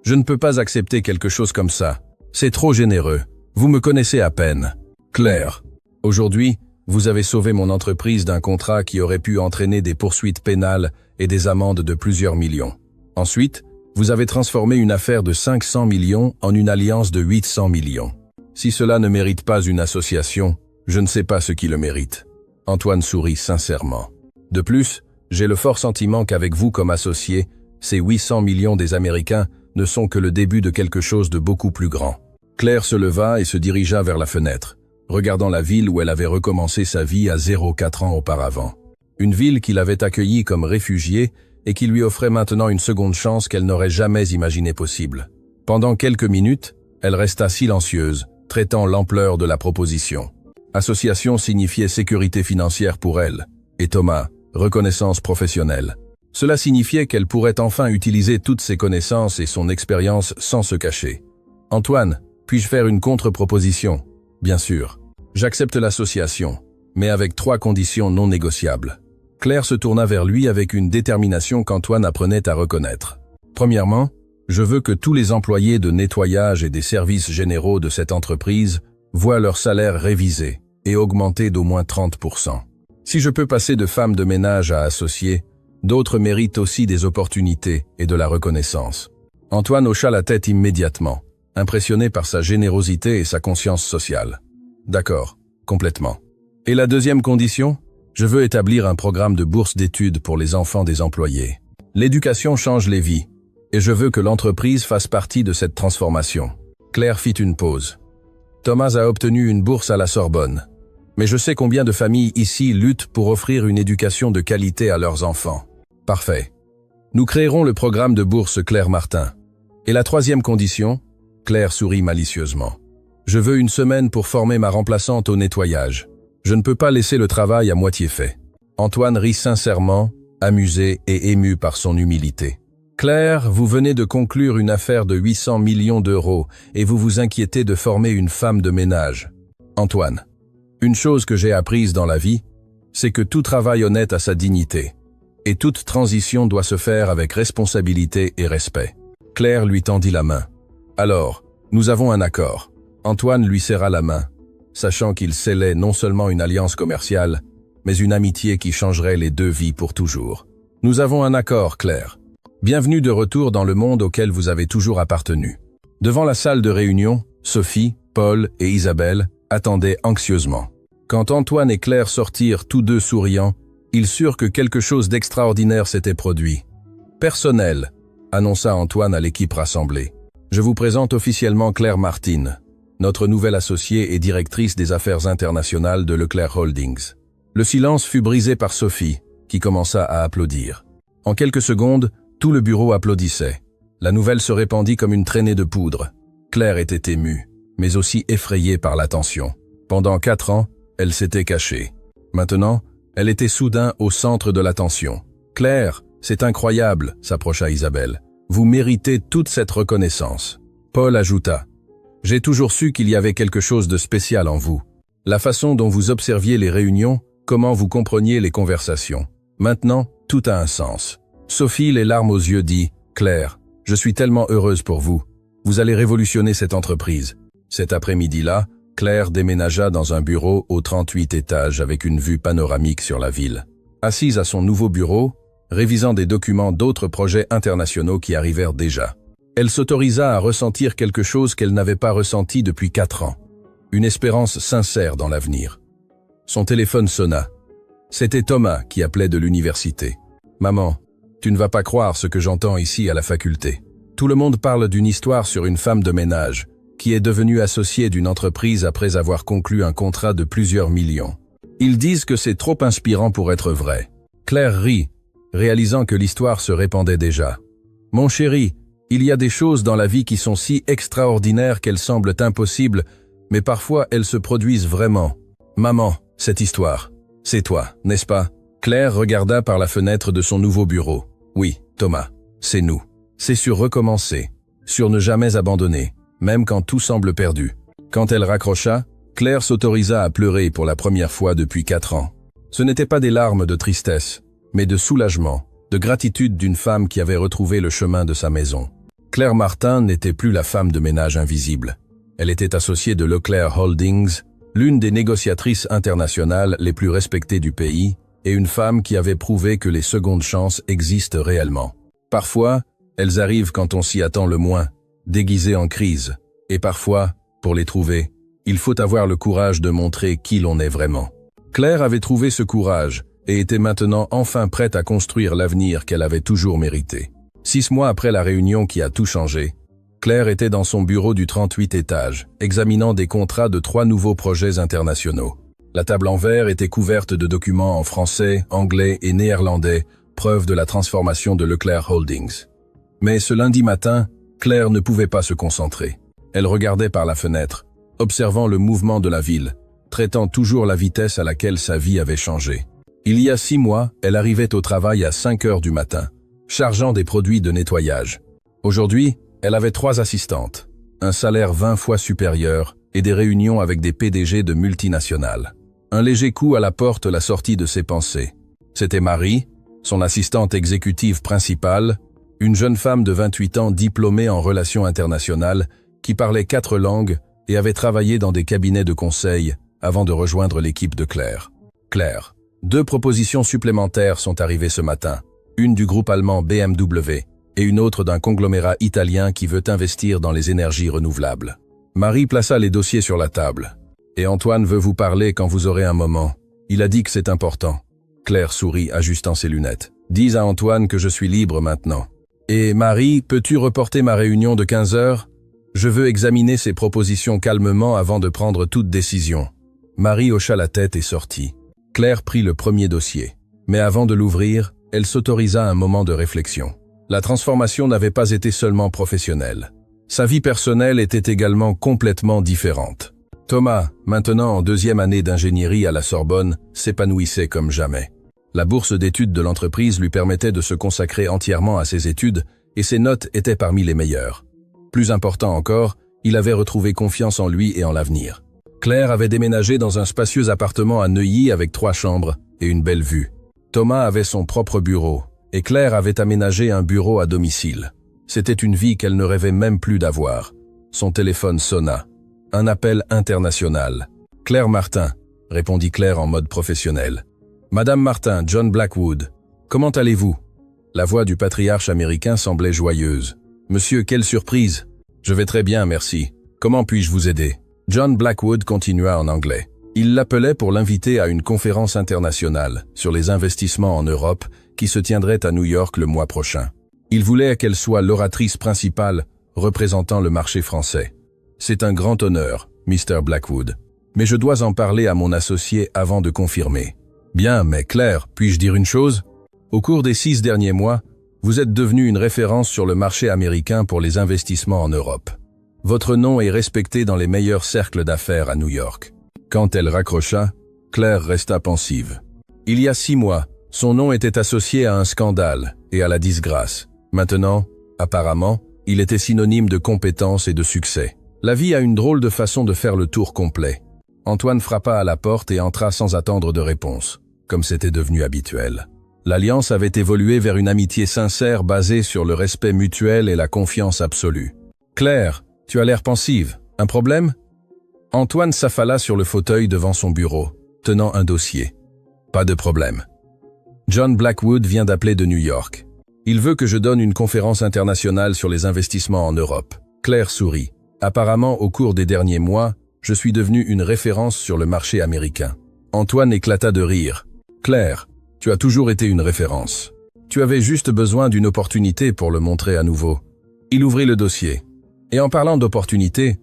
je ne peux pas accepter quelque chose comme ça. C'est trop généreux. Vous me connaissez à peine. Claire, aujourd'hui, vous avez sauvé mon entreprise d'un contrat qui aurait pu entraîner des poursuites pénales et des amendes de plusieurs millions. Ensuite, vous avez transformé une affaire de 500 millions en une alliance de 800 millions. Si cela ne mérite pas une association, je ne sais pas ce qui le mérite. Antoine sourit sincèrement. De plus, j'ai le fort sentiment qu'avec vous comme associé, ces 800 millions des Américains ne sont que le début de quelque chose de beaucoup plus grand. Claire se leva et se dirigea vers la fenêtre, regardant la ville où elle avait recommencé sa vie à 0,4 ans auparavant. Une ville qui l'avait accueillie comme réfugiée et qui lui offrait maintenant une seconde chance qu'elle n'aurait jamais imaginée possible. Pendant quelques minutes, elle resta silencieuse, traitant l'ampleur de la proposition. Association signifiait sécurité financière pour elle, et Thomas, reconnaissance professionnelle. Cela signifiait qu'elle pourrait enfin utiliser toutes ses connaissances et son expérience sans se cacher. Antoine, puis-je faire une contre-proposition? Bien sûr. J'accepte l'association, mais avec 3 conditions non négociables. Claire se tourna vers lui avec une détermination qu'Antoine apprenait à reconnaître. Premièrement, je veux que tous les employés de nettoyage et des services généraux de cette entreprise voient leur salaire révisé et augmenté d'au moins 30%. Si je peux passer de femme de ménage à associée, d'autres méritent aussi des opportunités et de la reconnaissance. Antoine hocha la tête immédiatement, impressionné par sa générosité et sa conscience sociale. D'accord, complètement. Et la deuxième condition? Je veux établir un programme de bourse d'études pour les enfants des employés. L'éducation change les vies, et je veux que l'entreprise fasse partie de cette transformation. Claire fit une pause. Thomas a obtenu une bourse à la Sorbonne. Mais je sais combien de familles ici luttent pour offrir une éducation de qualité à leurs enfants. Parfait. Nous créerons le programme de bourse Claire Martin. Et la troisième condition? Claire sourit malicieusement. Je veux une semaine pour former ma remplaçante au nettoyage. Je ne peux pas laisser le travail à moitié fait. Antoine rit sincèrement, amusé et ému par son humilité. Claire, vous venez de conclure une affaire de 800 millions d'euros et vous vous inquiétez de former une femme de ménage. Antoine, une chose que j'ai apprise dans la vie, c'est que tout travail honnête a sa dignité. Et toute transition doit se faire avec responsabilité et respect. Claire lui tendit la main. Alors, nous avons un accord. Antoine lui serra la main, sachant qu'il scellait non seulement une alliance commerciale, mais une amitié qui changerait les deux vies pour toujours. Nous avons un accord, Claire. Bienvenue de retour dans le monde auquel vous avez toujours appartenu. Devant la salle de réunion, Sophie, Paul et Isabelle attendaient anxieusement. Quand Antoine et Claire sortirent tous deux souriants, ils surent que quelque chose d'extraordinaire s'était produit. « Personnel », annonça Antoine à l'équipe rassemblée. « Je vous présente officiellement Claire Martin, notre nouvelle associée et directrice des affaires internationales de Leclerc Holdings. » Le silence fut brisé par Sophie, qui commença à applaudir. En quelques secondes, tout le bureau applaudissait. La nouvelle se répandit comme une traînée de poudre. Claire était émue, mais aussi effrayée par l'attention. Pendant 4 ans, elle s'était cachée. Maintenant, elle était soudain au centre de l'attention. « Claire, c'est incroyable », s'approcha Isabelle. « Vous méritez toute cette reconnaissance. » Paul ajouta. « J'ai toujours su qu'il y avait quelque chose de spécial en vous. La façon dont vous observiez les réunions, comment vous compreniez les conversations. Maintenant, tout a un sens. » Sophie, les larmes aux yeux, dit « Claire, je suis tellement heureuse pour vous. Vous allez révolutionner cette entreprise. » Cet après-midi-là, Claire déménagea dans un bureau au 38 étages avec une vue panoramique sur la ville. Assise à son nouveau bureau, révisant des documents d'autres projets internationaux qui arrivèrent déjà. Elle s'autorisa à ressentir quelque chose qu'elle n'avait pas ressenti depuis 4 ans. Une espérance sincère dans l'avenir. Son téléphone sonna. C'était Thomas qui appelait de l'université. « Maman, tu ne vas pas croire ce que j'entends ici à la faculté. Tout le monde parle d'une histoire sur une femme de ménage qui est devenue associée d'une entreprise après avoir conclu un contrat de plusieurs millions. Ils disent que c'est trop inspirant pour être vrai. » Claire rit, réalisant que l'histoire se répandait déjà. « Mon chéri, il y a des choses dans la vie qui sont si extraordinaires qu'elles semblent impossibles, mais parfois elles se produisent vraiment. Maman, cette histoire, c'est toi, n'est-ce pas ?» Claire regarda par la fenêtre de son nouveau bureau. « Oui, Thomas, c'est nous. C'est sur recommencer, sur ne jamais abandonner, même quand tout semble perdu. » Quand elle raccrocha, Claire s'autorisa à pleurer pour la première fois depuis 4 ans. Ce n'étaient pas des larmes de tristesse, mais de soulagement, de gratitude d'une femme qui avait retrouvé le chemin de sa maison. Claire Martin n'était plus la femme de ménage invisible. Elle était associée de Leclerc Holdings, l'une des négociatrices internationales les plus respectées du pays, et une femme qui avait prouvé que les secondes chances existent réellement. Parfois, elles arrivent quand on s'y attend le moins, déguisées en crise. Et parfois, pour les trouver, il faut avoir le courage de montrer qui l'on est vraiment. Claire avait trouvé ce courage et était maintenant enfin prête à construire l'avenir qu'elle avait toujours mérité. 6 mois après la réunion qui a tout changé, Claire était dans son bureau du 38 étages, examinant des contrats de 3 nouveaux projets internationaux. La table en verre était couverte de documents en français, anglais et néerlandais, preuve de la transformation de Leclerc Holdings. Mais ce lundi matin, Claire ne pouvait pas se concentrer. Elle regardait par la fenêtre, observant le mouvement de la ville, traitant toujours la vitesse à laquelle sa vie avait changé. Il y a 6 mois, elle arrivait au travail à 5 heures du matin, chargeant des produits de nettoyage. Aujourd'hui, elle avait 3 assistantes, un salaire 20 fois supérieur et des réunions avec des PDG de multinationales. Un léger coup à la porte la sortit de ses pensées. C'était Marie, son assistante exécutive principale, une jeune femme de 28 ans diplômée en relations internationales qui parlait 4 langues et avait travaillé dans des cabinets de conseil avant de rejoindre l'équipe de Claire. Claire, 2 propositions supplémentaires sont arrivées ce matin, une du groupe allemand BMW et une autre d'un conglomérat italien qui veut investir dans les énergies renouvelables. Marie plaça les dossiers sur la table. « Et Antoine veut vous parler quand vous aurez un moment. Il a dit que c'est important. » Claire sourit, ajustant ses lunettes. « Dis à Antoine que je suis libre maintenant. »« Et Marie, peux-tu reporter ma réunion de 15 heures ? Je veux examiner ces propositions calmement avant de prendre toute décision. » Marie hocha la tête et sortit. Claire prit le premier dossier. Mais avant de l'ouvrir, elle s'autorisa un moment de réflexion. La transformation n'avait pas été seulement professionnelle. Sa vie personnelle était également complètement différente. Thomas, maintenant en 2e année d'ingénierie à la Sorbonne, s'épanouissait comme jamais. La bourse d'études de l'entreprise lui permettait de se consacrer entièrement à ses études et ses notes étaient parmi les meilleures. Plus important encore, il avait retrouvé confiance en lui et en l'avenir. Claire avait déménagé dans un spacieux appartement à Neuilly avec 3 chambres et une belle vue. Thomas avait son propre bureau et Claire avait aménagé un bureau à domicile. C'était une vie qu'elle ne rêvait même plus d'avoir. Son téléphone sonna. Un appel international. « Claire Martin », répondit Claire en mode professionnel. « Madame Martin, John Blackwood. Comment allez-vous » La voix du patriarche américain semblait joyeuse. « Monsieur, quelle surprise !»« Je vais très bien, merci. Comment puis-je vous aider ?» John Blackwood continua en anglais. Il l'appelait pour l'inviter à une conférence internationale sur les investissements en Europe qui se tiendrait à New York le mois prochain. Il voulait qu'elle soit l'oratrice principale représentant le marché français. « C'est un grand honneur, Mr. Blackwood. Mais je dois en parler à mon associé avant de confirmer. »« Bien, mais Claire, puis-je dire une chose ? Au cours des 6 derniers mois, vous êtes devenue une référence sur le marché américain pour les investissements en Europe. Votre nom est respecté dans les meilleurs cercles d'affaires à New York. » Quand elle raccrocha, Claire resta pensive. Il y a 6 mois, son nom était associé à un scandale et à la disgrâce. Maintenant, apparemment, il était synonyme de compétence et de succès. La vie a une drôle de façon de faire le tour complet. Antoine frappa à la porte et entra sans attendre de réponse, comme c'était devenu habituel. L'alliance avait évolué vers une amitié sincère basée sur le respect mutuel et la confiance absolue. « Claire, tu as l'air pensive. Un problème ?» Antoine s'affala sur le fauteuil devant son bureau, tenant un dossier. « Pas de problème. John Blackwood vient d'appeler de New York. Il veut que je donne une conférence internationale sur les investissements en Europe. » Claire sourit. Apparemment, au cours des derniers mois, je suis devenu une référence sur le marché américain. Antoine éclata de rire. « Claire, tu as toujours été une référence. Tu avais juste besoin d'une opportunité pour le montrer à nouveau. » Il ouvrit le dossier. « Et en parlant d'opportunité,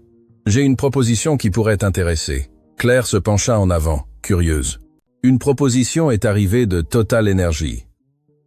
j'ai une proposition qui pourrait t'intéresser. » Claire se pencha en avant, curieuse. Une proposition est arrivée de Total Energy.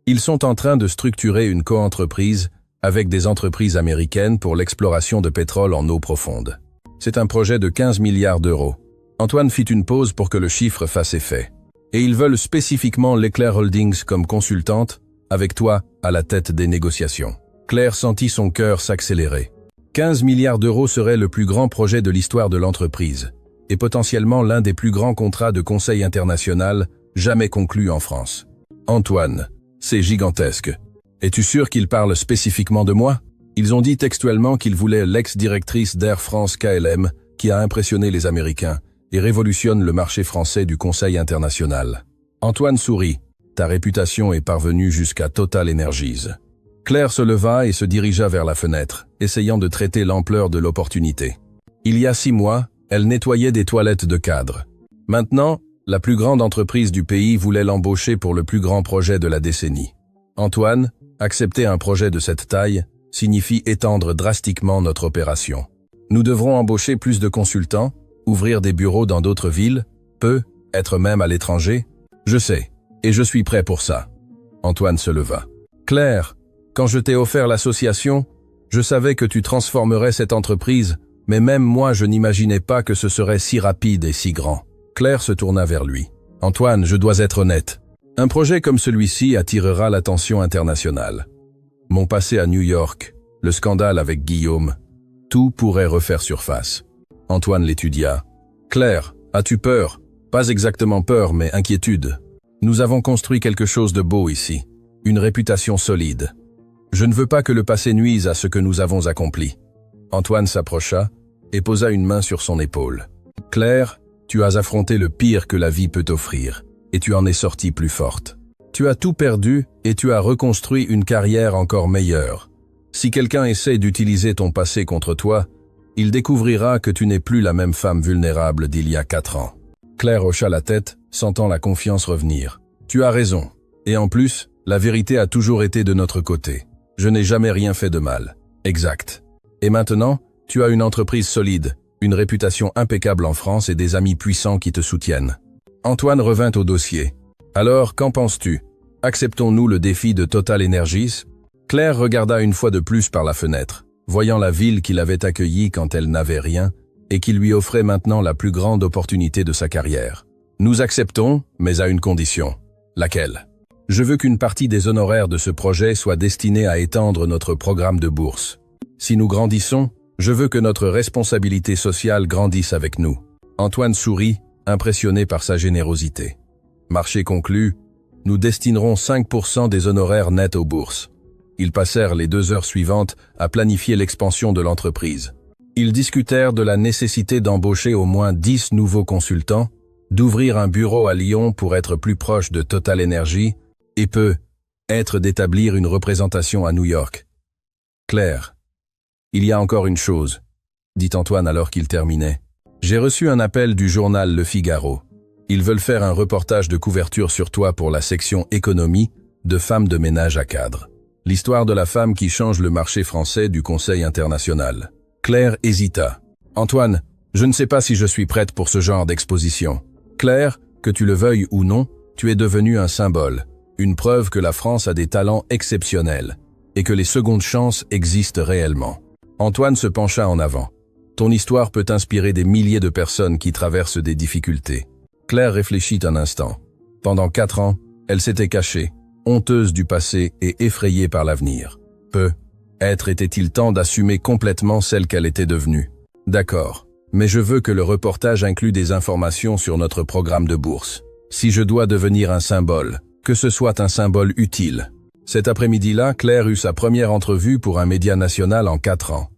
Ils sont en train de structurer une coentreprise avec des entreprises américaines pour l'exploration de pétrole en eau profonde. C'est un projet de 15 milliards d'euros. Antoine fit une pause pour que le chiffre fasse effet. Et ils veulent spécifiquement Leclerc Holdings comme consultante, avec toi à la tête des négociations. Claire sentit son cœur s'accélérer. 15 milliards d'euros serait le plus grand projet de l'histoire de l'entreprise. et potentiellement l'un des plus grands contrats de conseil international jamais conclus en France. Antoine, c'est gigantesque. Es-tu sûr qu'ils parlent spécifiquement de moi? Ils ont dit textuellement qu'ils voulaient l'ex-directrice d'Air France KLM qui a impressionné les Américains et révolutionne le marché français du conseil international. Antoine sourit. Ta réputation est parvenue jusqu'à Total Energies. Claire se leva et se dirigea vers la fenêtre, essayant de traiter l'ampleur de l'opportunité. Il y a 6 mois, elle nettoyait des toilettes de cadre. Maintenant, la plus grande entreprise du pays voulait l'embaucher pour le plus grand projet de la décennie. Antoine, accepter un projet de cette taille signifie étendre drastiquement notre opération. Nous devrons embaucher plus de consultants, ouvrir des bureaux dans d'autres villes, être même à l'étranger. Je sais, et je suis prêt pour ça. Antoine se leva. Claire, quand je t'ai offert l'association, je savais que tu transformerais cette entreprise, mais même moi je n'imaginais pas que ce serait si rapide et si grand. Claire se tourna vers lui. Antoine, je dois être honnête. Un projet comme celui-ci attirera l'attention internationale. Mon passé à New York, le scandale avec Guillaume, tout pourrait refaire surface. Antoine l'étudia. Claire, as-tu peur? Pas exactement peur, mais inquiétude. Nous avons construit quelque chose de beau ici, une réputation solide. Je ne veux pas que le passé nuise à ce que nous avons accompli. Antoine s'approcha et posa une main sur son épaule. Claire, tu as affronté le pire que la vie peut offrir, et tu en es sortie plus forte. Tu as tout perdu et tu as reconstruit une carrière encore meilleure. Si quelqu'un essaie d'utiliser ton passé contre toi, il découvrira que tu n'es plus la même femme vulnérable d'il y a 4 ans. Claire hocha la tête, sentant la confiance revenir. Tu as raison. Et en plus, la vérité a toujours été de notre côté. Je n'ai jamais rien fait de mal. Exact. Et maintenant, tu as une entreprise solide, une réputation impeccable en France et des amis puissants qui te soutiennent. Antoine revint au dossier. Alors, qu'en penses-tu? Acceptons-nous le défi de Total Energies? Claire regarda une fois de plus par la fenêtre, voyant la ville qui l'avait accueillie quand elle n'avait rien et qui lui offrait maintenant la plus grande opportunité de sa carrière. Nous acceptons, mais à une condition. Laquelle? Je veux qu'une partie des honoraires de ce projet soit destinée à étendre notre programme de bourse. Si nous grandissons, je veux que notre responsabilité sociale grandisse avec nous. Antoine sourit, impressionné par sa générosité. Marché conclu, nous destinerons 5% des honoraires nets aux bourses. Ils passèrent les 2 heures suivantes à planifier l'expansion de l'entreprise. Ils discutèrent de la nécessité d'embaucher au moins 10 nouveaux consultants, d'ouvrir un bureau à Lyon pour être plus proche de Total Energy et peut-être d'établir une représentation à New York. Claire, il y a encore une chose, dit Antoine alors qu'il terminait. J'ai reçu un appel du journal Le Figaro. Ils veulent faire un reportage de couverture sur toi pour la section économie de femmes de ménage à cadre. L'histoire de la femme qui change le marché français du Conseil international. Claire hésita. Antoine, je ne sais pas si je suis prête pour ce genre d'exposition. Claire, que tu le veuilles ou non, tu es devenue un symbole, une preuve que la France a des talents exceptionnels et que les secondes chances existent réellement. Antoine se pencha en avant. Ton histoire peut inspirer des milliers de personnes qui traversent des difficultés. Claire réfléchit un instant. Pendant 4 ans, elle s'était cachée, honteuse du passé et effrayée par l'avenir. Peut-être était-il temps d'assumer complètement celle qu'elle était devenue. D'accord, mais je veux que le reportage inclue des informations sur notre programme de bourse. Si je dois devenir un symbole, que ce soit un symbole utile. Cet après-midi-là, Claire eut sa première entrevue pour un média national en 4 ans.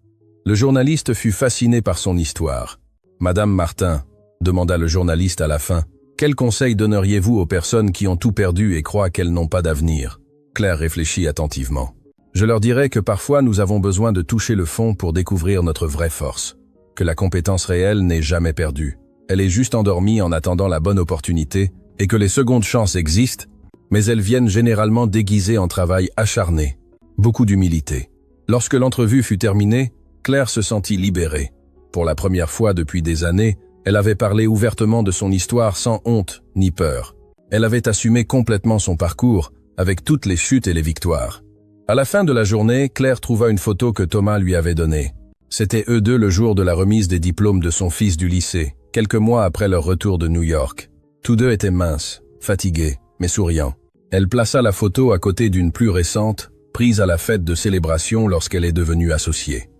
Le journaliste fut fasciné par son histoire. « Madame Martin », demanda le journaliste à la fin, « quel conseil donneriez-vous aux personnes qui ont tout perdu et croient qu'elles n'ont pas d'avenir ?» Claire réfléchit attentivement. « Je leur dirais que parfois nous avons besoin de toucher le fond pour découvrir notre vraie force, que la compétence réelle n'est jamais perdue. Elle est juste endormie en attendant la bonne opportunité et que les secondes chances existent, mais elles viennent généralement déguisées en travail acharné. Beaucoup d'humilité. » Lorsque l'entrevue fut terminée, Claire se sentit libérée. Pour la première fois depuis des années, elle avait parlé ouvertement de son histoire sans honte ni peur. Elle avait assumé complètement son parcours, avec toutes les chutes et les victoires. À la fin de la journée, Claire trouva une photo que Thomas lui avait donnée. C'était eux deux le jour de la remise des diplômes de son fils du lycée, quelques mois après leur retour de New York. Tous deux étaient minces, fatigués, mais souriants. Elle plaça la photo à côté d'une plus récente, prise à la fête de célébration lorsqu'elle est devenue associée.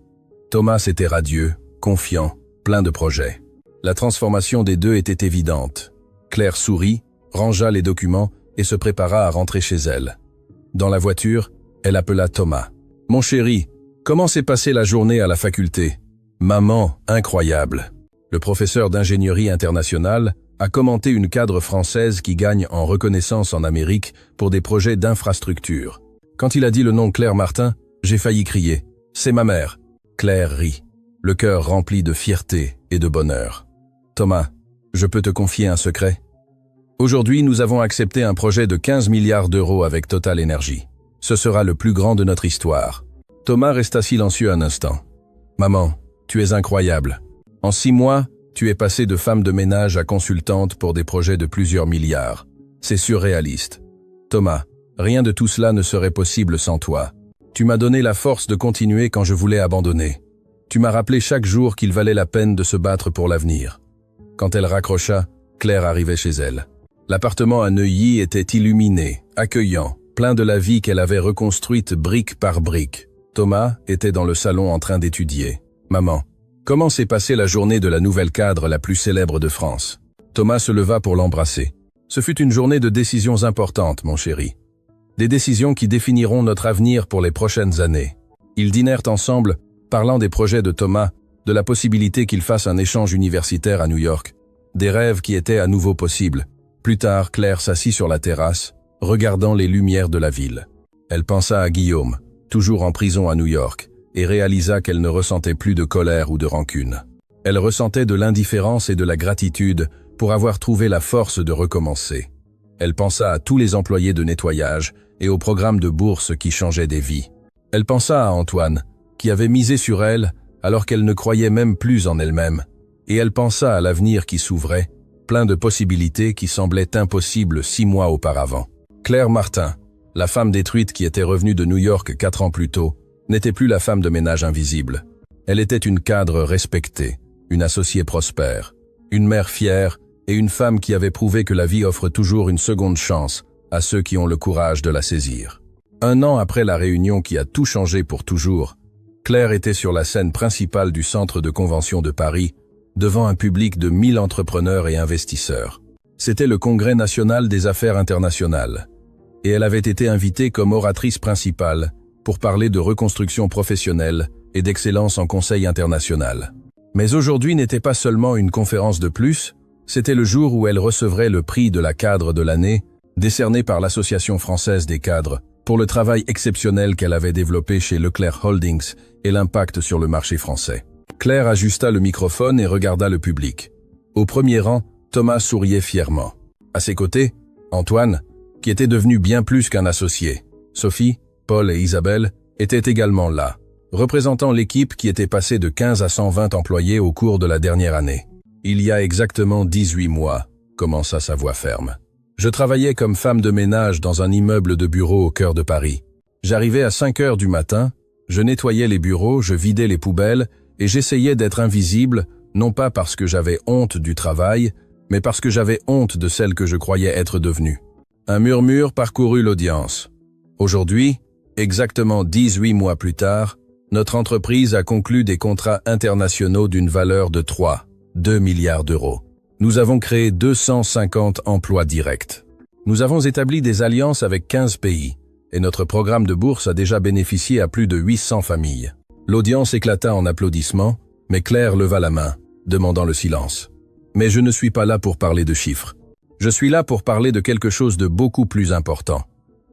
Thomas était radieux, confiant, plein de projets. La transformation des deux était évidente. Claire sourit, rangea les documents et se prépara à rentrer chez elle. Dans la voiture, elle appela Thomas. « Mon chéri, comment s'est passée la journée à la faculté ?»« Maman, incroyable. Le professeur d'ingénierie internationale a commenté une cadre française qui gagne en reconnaissance en Amérique pour des projets d'infrastructure. Quand il a dit le nom Claire Martin, j'ai failli crier. C'est ma mère. » Claire rit, le cœur rempli de fierté et de bonheur. « Thomas, je peux te confier un secret ? Aujourd'hui, nous avons accepté un projet de 15 milliards d'euros avec Total Energy. Ce sera le plus grand de notre histoire. » Thomas resta silencieux un instant. « Maman, tu es incroyable. En 6 mois, tu es passée de femme de ménage à consultante pour des projets de plusieurs milliards. C'est surréaliste. Thomas, rien de tout cela ne serait possible sans toi. Tu m'as donné la force de continuer quand je voulais abandonner. Tu m'as rappelé chaque jour qu'il valait la peine de se battre pour l'avenir. » Quand elle raccrocha, Claire arrivait chez elle. L'appartement à Neuilly était illuminé, accueillant, plein de la vie qu'elle avait reconstruite brique par brique. Thomas était dans le salon en train d'étudier. « Maman, comment s'est passée la journée de la nouvelle cadre la plus célèbre de France ?» Thomas se leva pour l'embrasser. « Ce fut une journée de décisions importantes, mon chéri. Des décisions qui définiront notre avenir pour les prochaines années. » Ils dînèrent ensemble, parlant des projets de Thomas, de la possibilité qu'il fasse un échange universitaire à New York, des rêves qui étaient à nouveau possibles. Plus tard, Claire s'assit sur la terrasse, regardant les lumières de la ville. Elle pensa à Guillaume, toujours en prison à New York, et réalisa qu'elle ne ressentait plus de colère ou de rancune. Elle ressentait de l'indifférence et de la gratitude pour avoir trouvé la force de recommencer. Elle pensa à tous les employés de nettoyage et au programme de bourse qui changeait des vies. Elle pensa à Antoine, qui avait misé sur elle alors qu'elle ne croyait même plus en elle-même, et elle pensa à l'avenir qui s'ouvrait, plein de possibilités qui semblaient impossibles 6 mois auparavant. Claire Martin, la femme détruite qui était revenue de New York 4 ans plus tôt, n'était plus la femme de ménage invisible. Elle était une cadre respectée, une associée prospère, une mère fière et une femme qui avait prouvé que la vie offre toujours une seconde chance à ceux qui ont le courage de la saisir. 1 an après la réunion qui a tout changé pour toujours, Claire était sur la scène principale du centre de convention de Paris, devant un public de 1000 entrepreneurs et investisseurs. C'était le Congrès national des affaires internationales, et elle avait été invitée comme oratrice principale pour parler de reconstruction professionnelle et d'excellence en conseil international. Mais aujourd'hui n'était pas seulement une conférence de plus, c'était le jour où elle recevrait le prix de la cadre de l'année, décerné par l'Association française des cadres, pour le travail exceptionnel qu'elle avait développé chez Leclerc Holdings et l'impact sur le marché français. Claire ajusta le microphone et regarda le public. Au premier rang, Thomas souriait fièrement. À ses côtés, Antoine, qui était devenu bien plus qu'un associé. Sophie, Paul et Isabelle étaient également là, représentant l'équipe qui était passée de 15 à 120 employés au cours de la dernière année. Il y a exactement 18 mois, commença sa voix ferme. Je travaillais comme femme de ménage dans un immeuble de bureaux au cœur de Paris. J'arrivais à 5 heures du matin, je nettoyais les bureaux, je vidais les poubelles et j'essayais d'être invisible, non pas parce que j'avais honte du travail, mais parce que j'avais honte de celle que je croyais être devenue. Un murmure parcourut l'audience. Aujourd'hui, exactement 18 mois plus tard, notre entreprise a conclu des contrats internationaux d'une valeur de 2 milliards d'euros. Nous avons créé 250 emplois directs. Nous avons établi des alliances avec 15 pays, et notre programme de bourse a déjà bénéficié à plus de 800 familles. L'audience éclata en applaudissements, mais Claire leva la main, demandant le silence. Mais je ne suis pas là pour parler de chiffres. Je suis là pour parler de quelque chose de beaucoup plus important.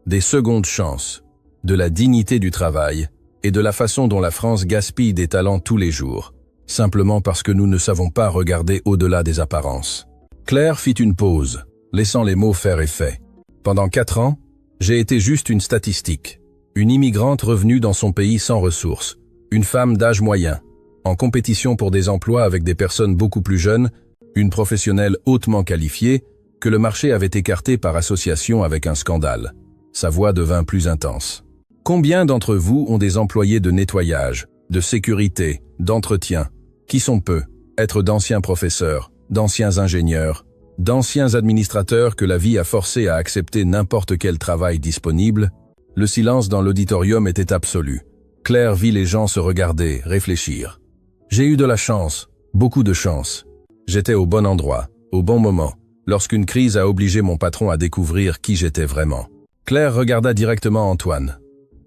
Des secondes chances, de la dignité du travail et de la façon dont la France gaspille des talents tous les jours, simplement parce que nous ne savons pas regarder au-delà des apparences. Claire fit une pause, laissant les mots faire effet. Pendant 4 ans, j'ai été juste une statistique, une immigrante revenue dans son pays sans ressources, une femme d'âge moyen, en compétition pour des emplois avec des personnes beaucoup plus jeunes, une professionnelle hautement qualifiée, que le marché avait écartée par association avec un scandale. Sa voix devint plus intense. Combien d'entre vous ont des employés de nettoyage, de sécurité, d'entretien, qui sont peu, être d'anciens professeurs, d'anciens ingénieurs, d'anciens administrateurs que la vie a forcés à accepter n'importe quel travail disponible? Le silence dans l'auditorium était absolu. Claire vit les gens se regarder, réfléchir. J'ai eu de la chance, beaucoup de chance. J'étais au bon endroit, au bon moment, lorsqu'une crise a obligé mon patron à découvrir qui j'étais vraiment. Claire regarda directement Antoine.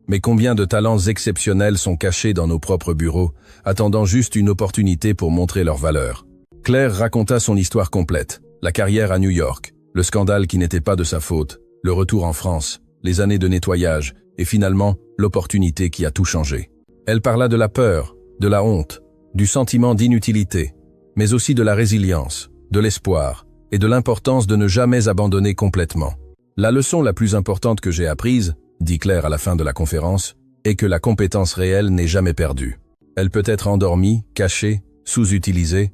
Mais combien de talents exceptionnels sont cachés dans nos propres bureaux, attendant juste une opportunité pour montrer leur valeur. Claire raconta son histoire complète, la carrière à New York, le scandale qui n'était pas de sa faute, le retour en France, les années de nettoyage, et finalement, l'opportunité qui a tout changé. Elle parla de la peur, de la honte, du sentiment d'inutilité, mais aussi de la résilience, de l'espoir, et de l'importance de ne jamais abandonner complètement. La leçon la plus importante que j'ai apprise, dit Claire à la fin de la conférence, est que la compétence réelle n'est jamais perdue. Elle peut être endormie, cachée, sous-utilisée,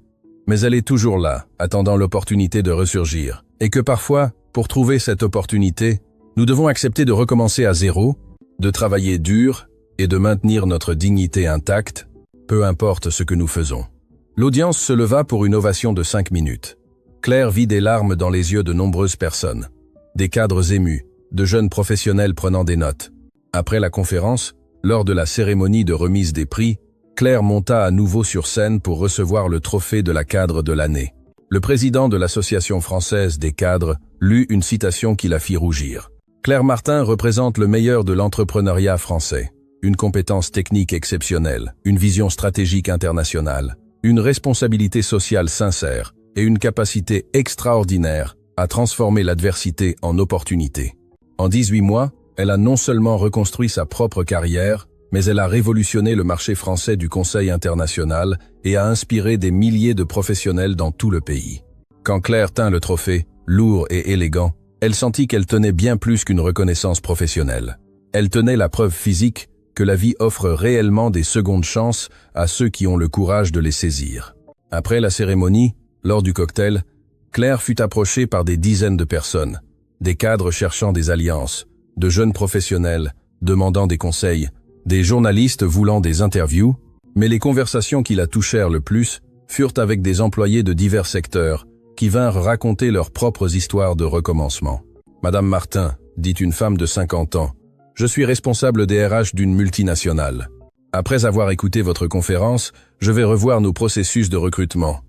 mais elle est toujours là, attendant l'opportunité de ressurgir. Et que parfois, pour trouver cette opportunité, nous devons accepter de recommencer à zéro, de travailler dur et de maintenir notre dignité intacte, peu importe ce que nous faisons. L'audience se leva pour une ovation de 5 minutes. Claire vit des larmes dans les yeux de nombreuses personnes, des cadres émus, de jeunes professionnels prenant des notes. Après la conférence, lors de la cérémonie de remise des prix, Claire monta à nouveau sur scène pour recevoir le trophée de la cadre de l'année. Le président de l'Association française des cadres lut une citation qui la fit rougir. Claire Martin représente le meilleur de l'entrepreneuriat français. Une compétence technique exceptionnelle, une vision stratégique internationale, une responsabilité sociale sincère et une capacité extraordinaire à transformer l'adversité en opportunité. En 18 mois, elle a non seulement reconstruit sa propre carrière, mais elle a révolutionné le marché français du conseil international et a inspiré des milliers de professionnels dans tout le pays. Quand Claire tint le trophée, lourd et élégant, elle sentit qu'elle tenait bien plus qu'une reconnaissance professionnelle. Elle tenait la preuve physique que la vie offre réellement des secondes chances à ceux qui ont le courage de les saisir. Après la cérémonie, lors du cocktail, Claire fut approchée par des dizaines de personnes, des cadres cherchant des alliances, de jeunes professionnels demandant des conseils, des journalistes voulant des interviews, mais les conversations qui la touchèrent le plus furent avec des employés de divers secteurs qui vinrent raconter leurs propres histoires de recommencement. « Madame Martin, dit une femme de 50 ans, je suis responsable des RH d'une multinationale. Après avoir écouté votre conférence, je vais revoir nos processus de recrutement.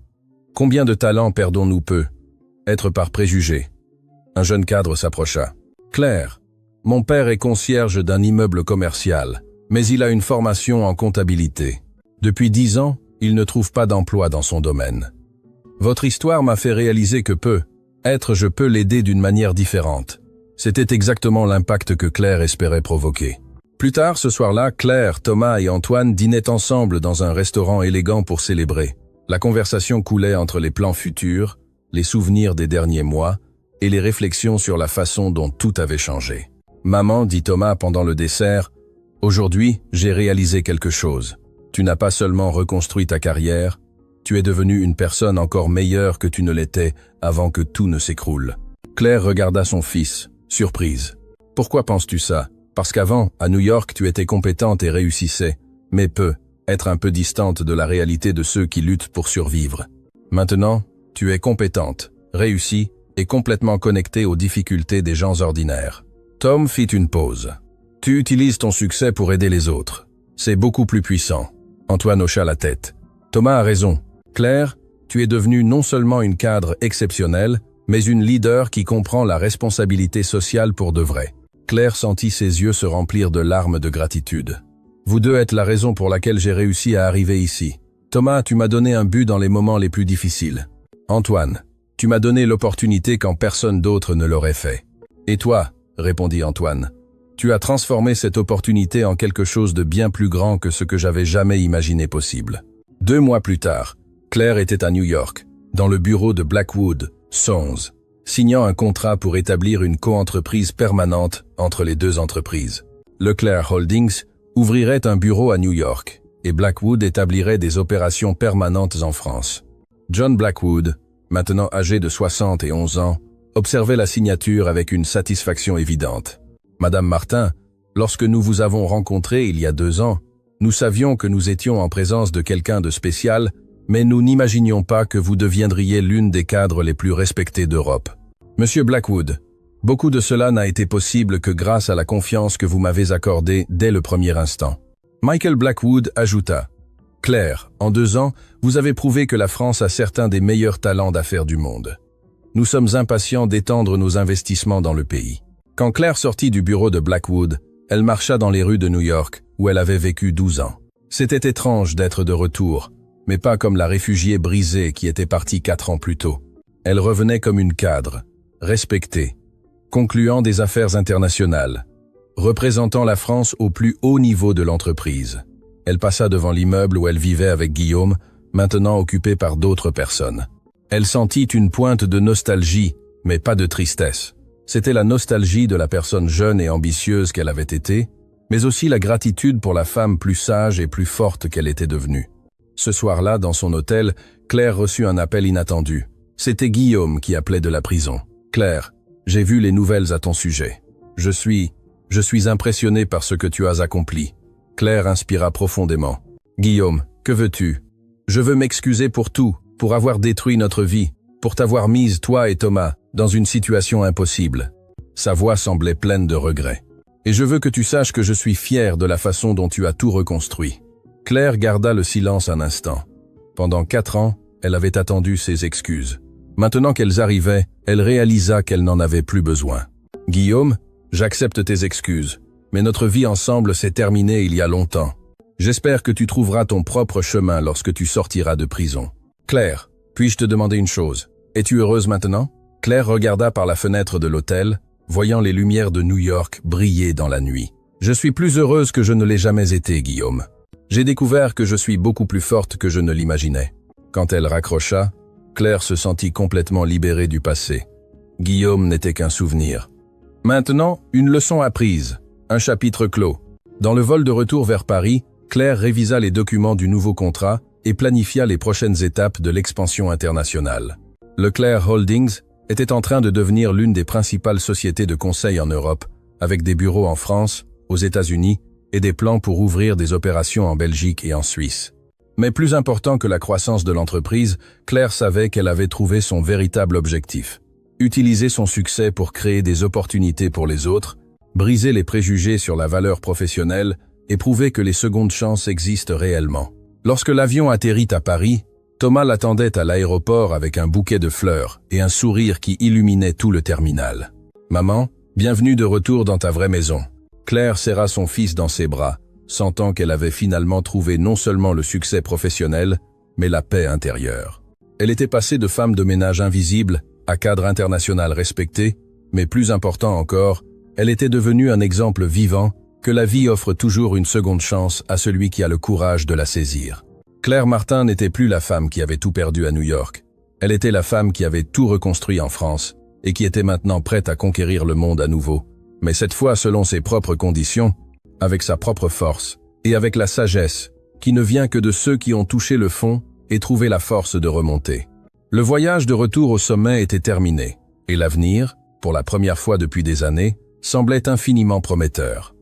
Combien de talents perdons-nous peu? Être par préjugé. » Un jeune cadre s'approcha. « Claire, mon père est concierge d'un immeuble commercial, mais il a une formation en comptabilité. Depuis 10 ans, il ne trouve pas d'emploi dans son domaine. Votre histoire m'a fait réaliser que je peux l'aider d'une manière différente. » C'était exactement l'impact que Claire espérait provoquer. Plus tard, ce soir-là, Claire, Thomas et Antoine dînaient ensemble dans un restaurant élégant pour célébrer. La conversation coulait entre les plans futurs, les souvenirs des derniers mois et les réflexions sur la façon dont tout avait changé. « Maman, dit Thomas pendant le dessert, aujourd'hui, j'ai réalisé quelque chose. Tu n'as pas seulement reconstruit ta carrière, tu es devenu une personne encore meilleure que tu ne l'étais avant que tout ne s'écroule. » Claire regarda son fils, surprise. « Pourquoi penses-tu ça? Parce qu'avant, à New York, tu étais compétente et réussissais, mais être un peu distante de la réalité de ceux qui luttent pour survivre. Maintenant, tu es compétente, réussie et complètement connectée aux difficultés des gens ordinaires. » Tom fit une pause. « Tu utilises ton succès pour aider les autres. C'est beaucoup plus puissant. » Antoine hocha la tête. « Thomas a raison. Claire, tu es devenue non seulement une cadre exceptionnelle, mais une leader qui comprend la responsabilité sociale pour de vrai. » Claire sentit ses yeux se remplir de larmes de gratitude. « Vous deux êtes la raison pour laquelle j'ai réussi à arriver ici. Thomas, tu m'as donné un but dans les moments les plus difficiles. Antoine, tu m'as donné l'opportunité quand personne d'autre ne l'aurait fait. Et toi, répondit Antoine, tu as transformé cette opportunité en quelque chose de bien plus grand que ce que j'avais jamais imaginé possible. » 2 mois plus tard, Claire était à New York, dans le bureau de Blackwood, Sons, signant un contrat pour établir une coentreprise permanente entre les deux entreprises. Leclerc Holdings ouvrirait un bureau à New York et Blackwood établirait des opérations permanentes en France. John Blackwood, maintenant âgé de 71 ans, observait la signature avec une satisfaction évidente. « Madame Martin, lorsque nous vous avons rencontré il y a 2 ans, nous savions que nous étions en présence de quelqu'un de spécial, mais nous n'imaginions pas que vous deviendriez l'une des cadres les plus respectés d'Europe. Monsieur Blackwood, beaucoup de cela n'a été possible que grâce à la confiance que vous m'avez accordée dès le premier instant. » Michael Blackwood ajouta, Claire, en 2 ans, vous avez prouvé que la France a certains des meilleurs talents d'affaires du monde. Nous sommes impatients d'étendre nos investissements dans le pays. Quand Claire sortit du bureau de Blackwood, elle marcha dans les rues de New York, où elle avait vécu 12 ans. C'était étrange d'être de retour, mais pas comme la réfugiée brisée qui était partie 4 ans plus tôt. Elle revenait comme une cadre, respectée, concluant des affaires internationales, représentant la France au plus haut niveau de l'entreprise. Elle passa devant l'immeuble où elle vivait avec Guillaume, maintenant occupé par d'autres personnes. Elle sentit une pointe de nostalgie, mais pas de tristesse. C'était la nostalgie de la personne jeune et ambitieuse qu'elle avait été, mais aussi la gratitude pour la femme plus sage et plus forte qu'elle était devenue. Ce soir-là, dans son hôtel, Claire reçut un appel inattendu. C'était Guillaume qui appelait de la prison. « Claire, j'ai vu les nouvelles à ton sujet. Je suis impressionné par ce que tu as accompli. » Claire inspira profondément. « Guillaume, que veux-tu? Je veux m'excuser pour tout, pour avoir détruit notre vie, pour t'avoir mise, toi et Thomas, dans une situation impossible. » Sa voix semblait pleine de regrets. « Et je veux que tu saches que je suis fier de la façon dont tu as tout reconstruit. » Claire garda le silence un instant. Pendant 4 ans, elle avait attendu ses excuses. Maintenant qu'elles arrivaient, elle réalisa qu'elle n'en avait plus besoin. « Guillaume, j'accepte tes excuses, mais notre vie ensemble s'est terminée il y a longtemps. J'espère que tu trouveras ton propre chemin lorsque tu sortiras de prison. Claire, puis-je te demander une chose? Es-tu heureuse maintenant? » Claire regarda par la fenêtre de l'hôtel, voyant les lumières de New York briller dans la nuit. « Je suis plus heureuse que je ne l'ai jamais été, Guillaume. J'ai découvert que je suis beaucoup plus forte que je ne l'imaginais. » Quand elle raccrocha, Claire se sentit complètement libérée du passé. Guillaume n'était qu'un souvenir. Maintenant, une leçon apprise, un chapitre clos. Dans le vol de retour vers Paris, Claire révisa les documents du nouveau contrat et planifia les prochaines étapes de l'expansion internationale. Leclerc Holdings était en train de devenir l'une des principales sociétés de conseil en Europe, avec des bureaux en France, aux États-Unis et des plans pour ouvrir des opérations en Belgique et en Suisse. Mais plus important que la croissance de l'entreprise, Claire savait qu'elle avait trouvé son véritable objectif. Utiliser son succès pour créer des opportunités pour les autres, briser les préjugés sur la valeur professionnelle et prouver que les secondes chances existent réellement. Lorsque l'avion atterrit à Paris, Thomas l'attendait à l'aéroport avec un bouquet de fleurs et un sourire qui illuminait tout le terminal. « Maman, bienvenue de retour dans ta vraie maison. » Claire serra son fils dans ses bras, sentant qu'elle avait finalement trouvé non seulement le succès professionnel, mais la paix intérieure. Elle était passée de femme de ménage invisible à cadre international respecté, mais plus important encore, elle était devenue un exemple vivant que la vie offre toujours une seconde chance à celui qui a le courage de la saisir. Claire Martin n'était plus la femme qui avait tout perdu à New York. Elle était la femme qui avait tout reconstruit en France et qui était maintenant prête à conquérir le monde à nouveau, mais cette fois selon ses propres conditions, avec sa propre force et avec la sagesse qui ne vient que de ceux qui ont touché le fond et trouvé la force de remonter. Le voyage de retour au sommet était terminé et l'avenir, pour la première fois depuis des années, semblait infiniment prometteur.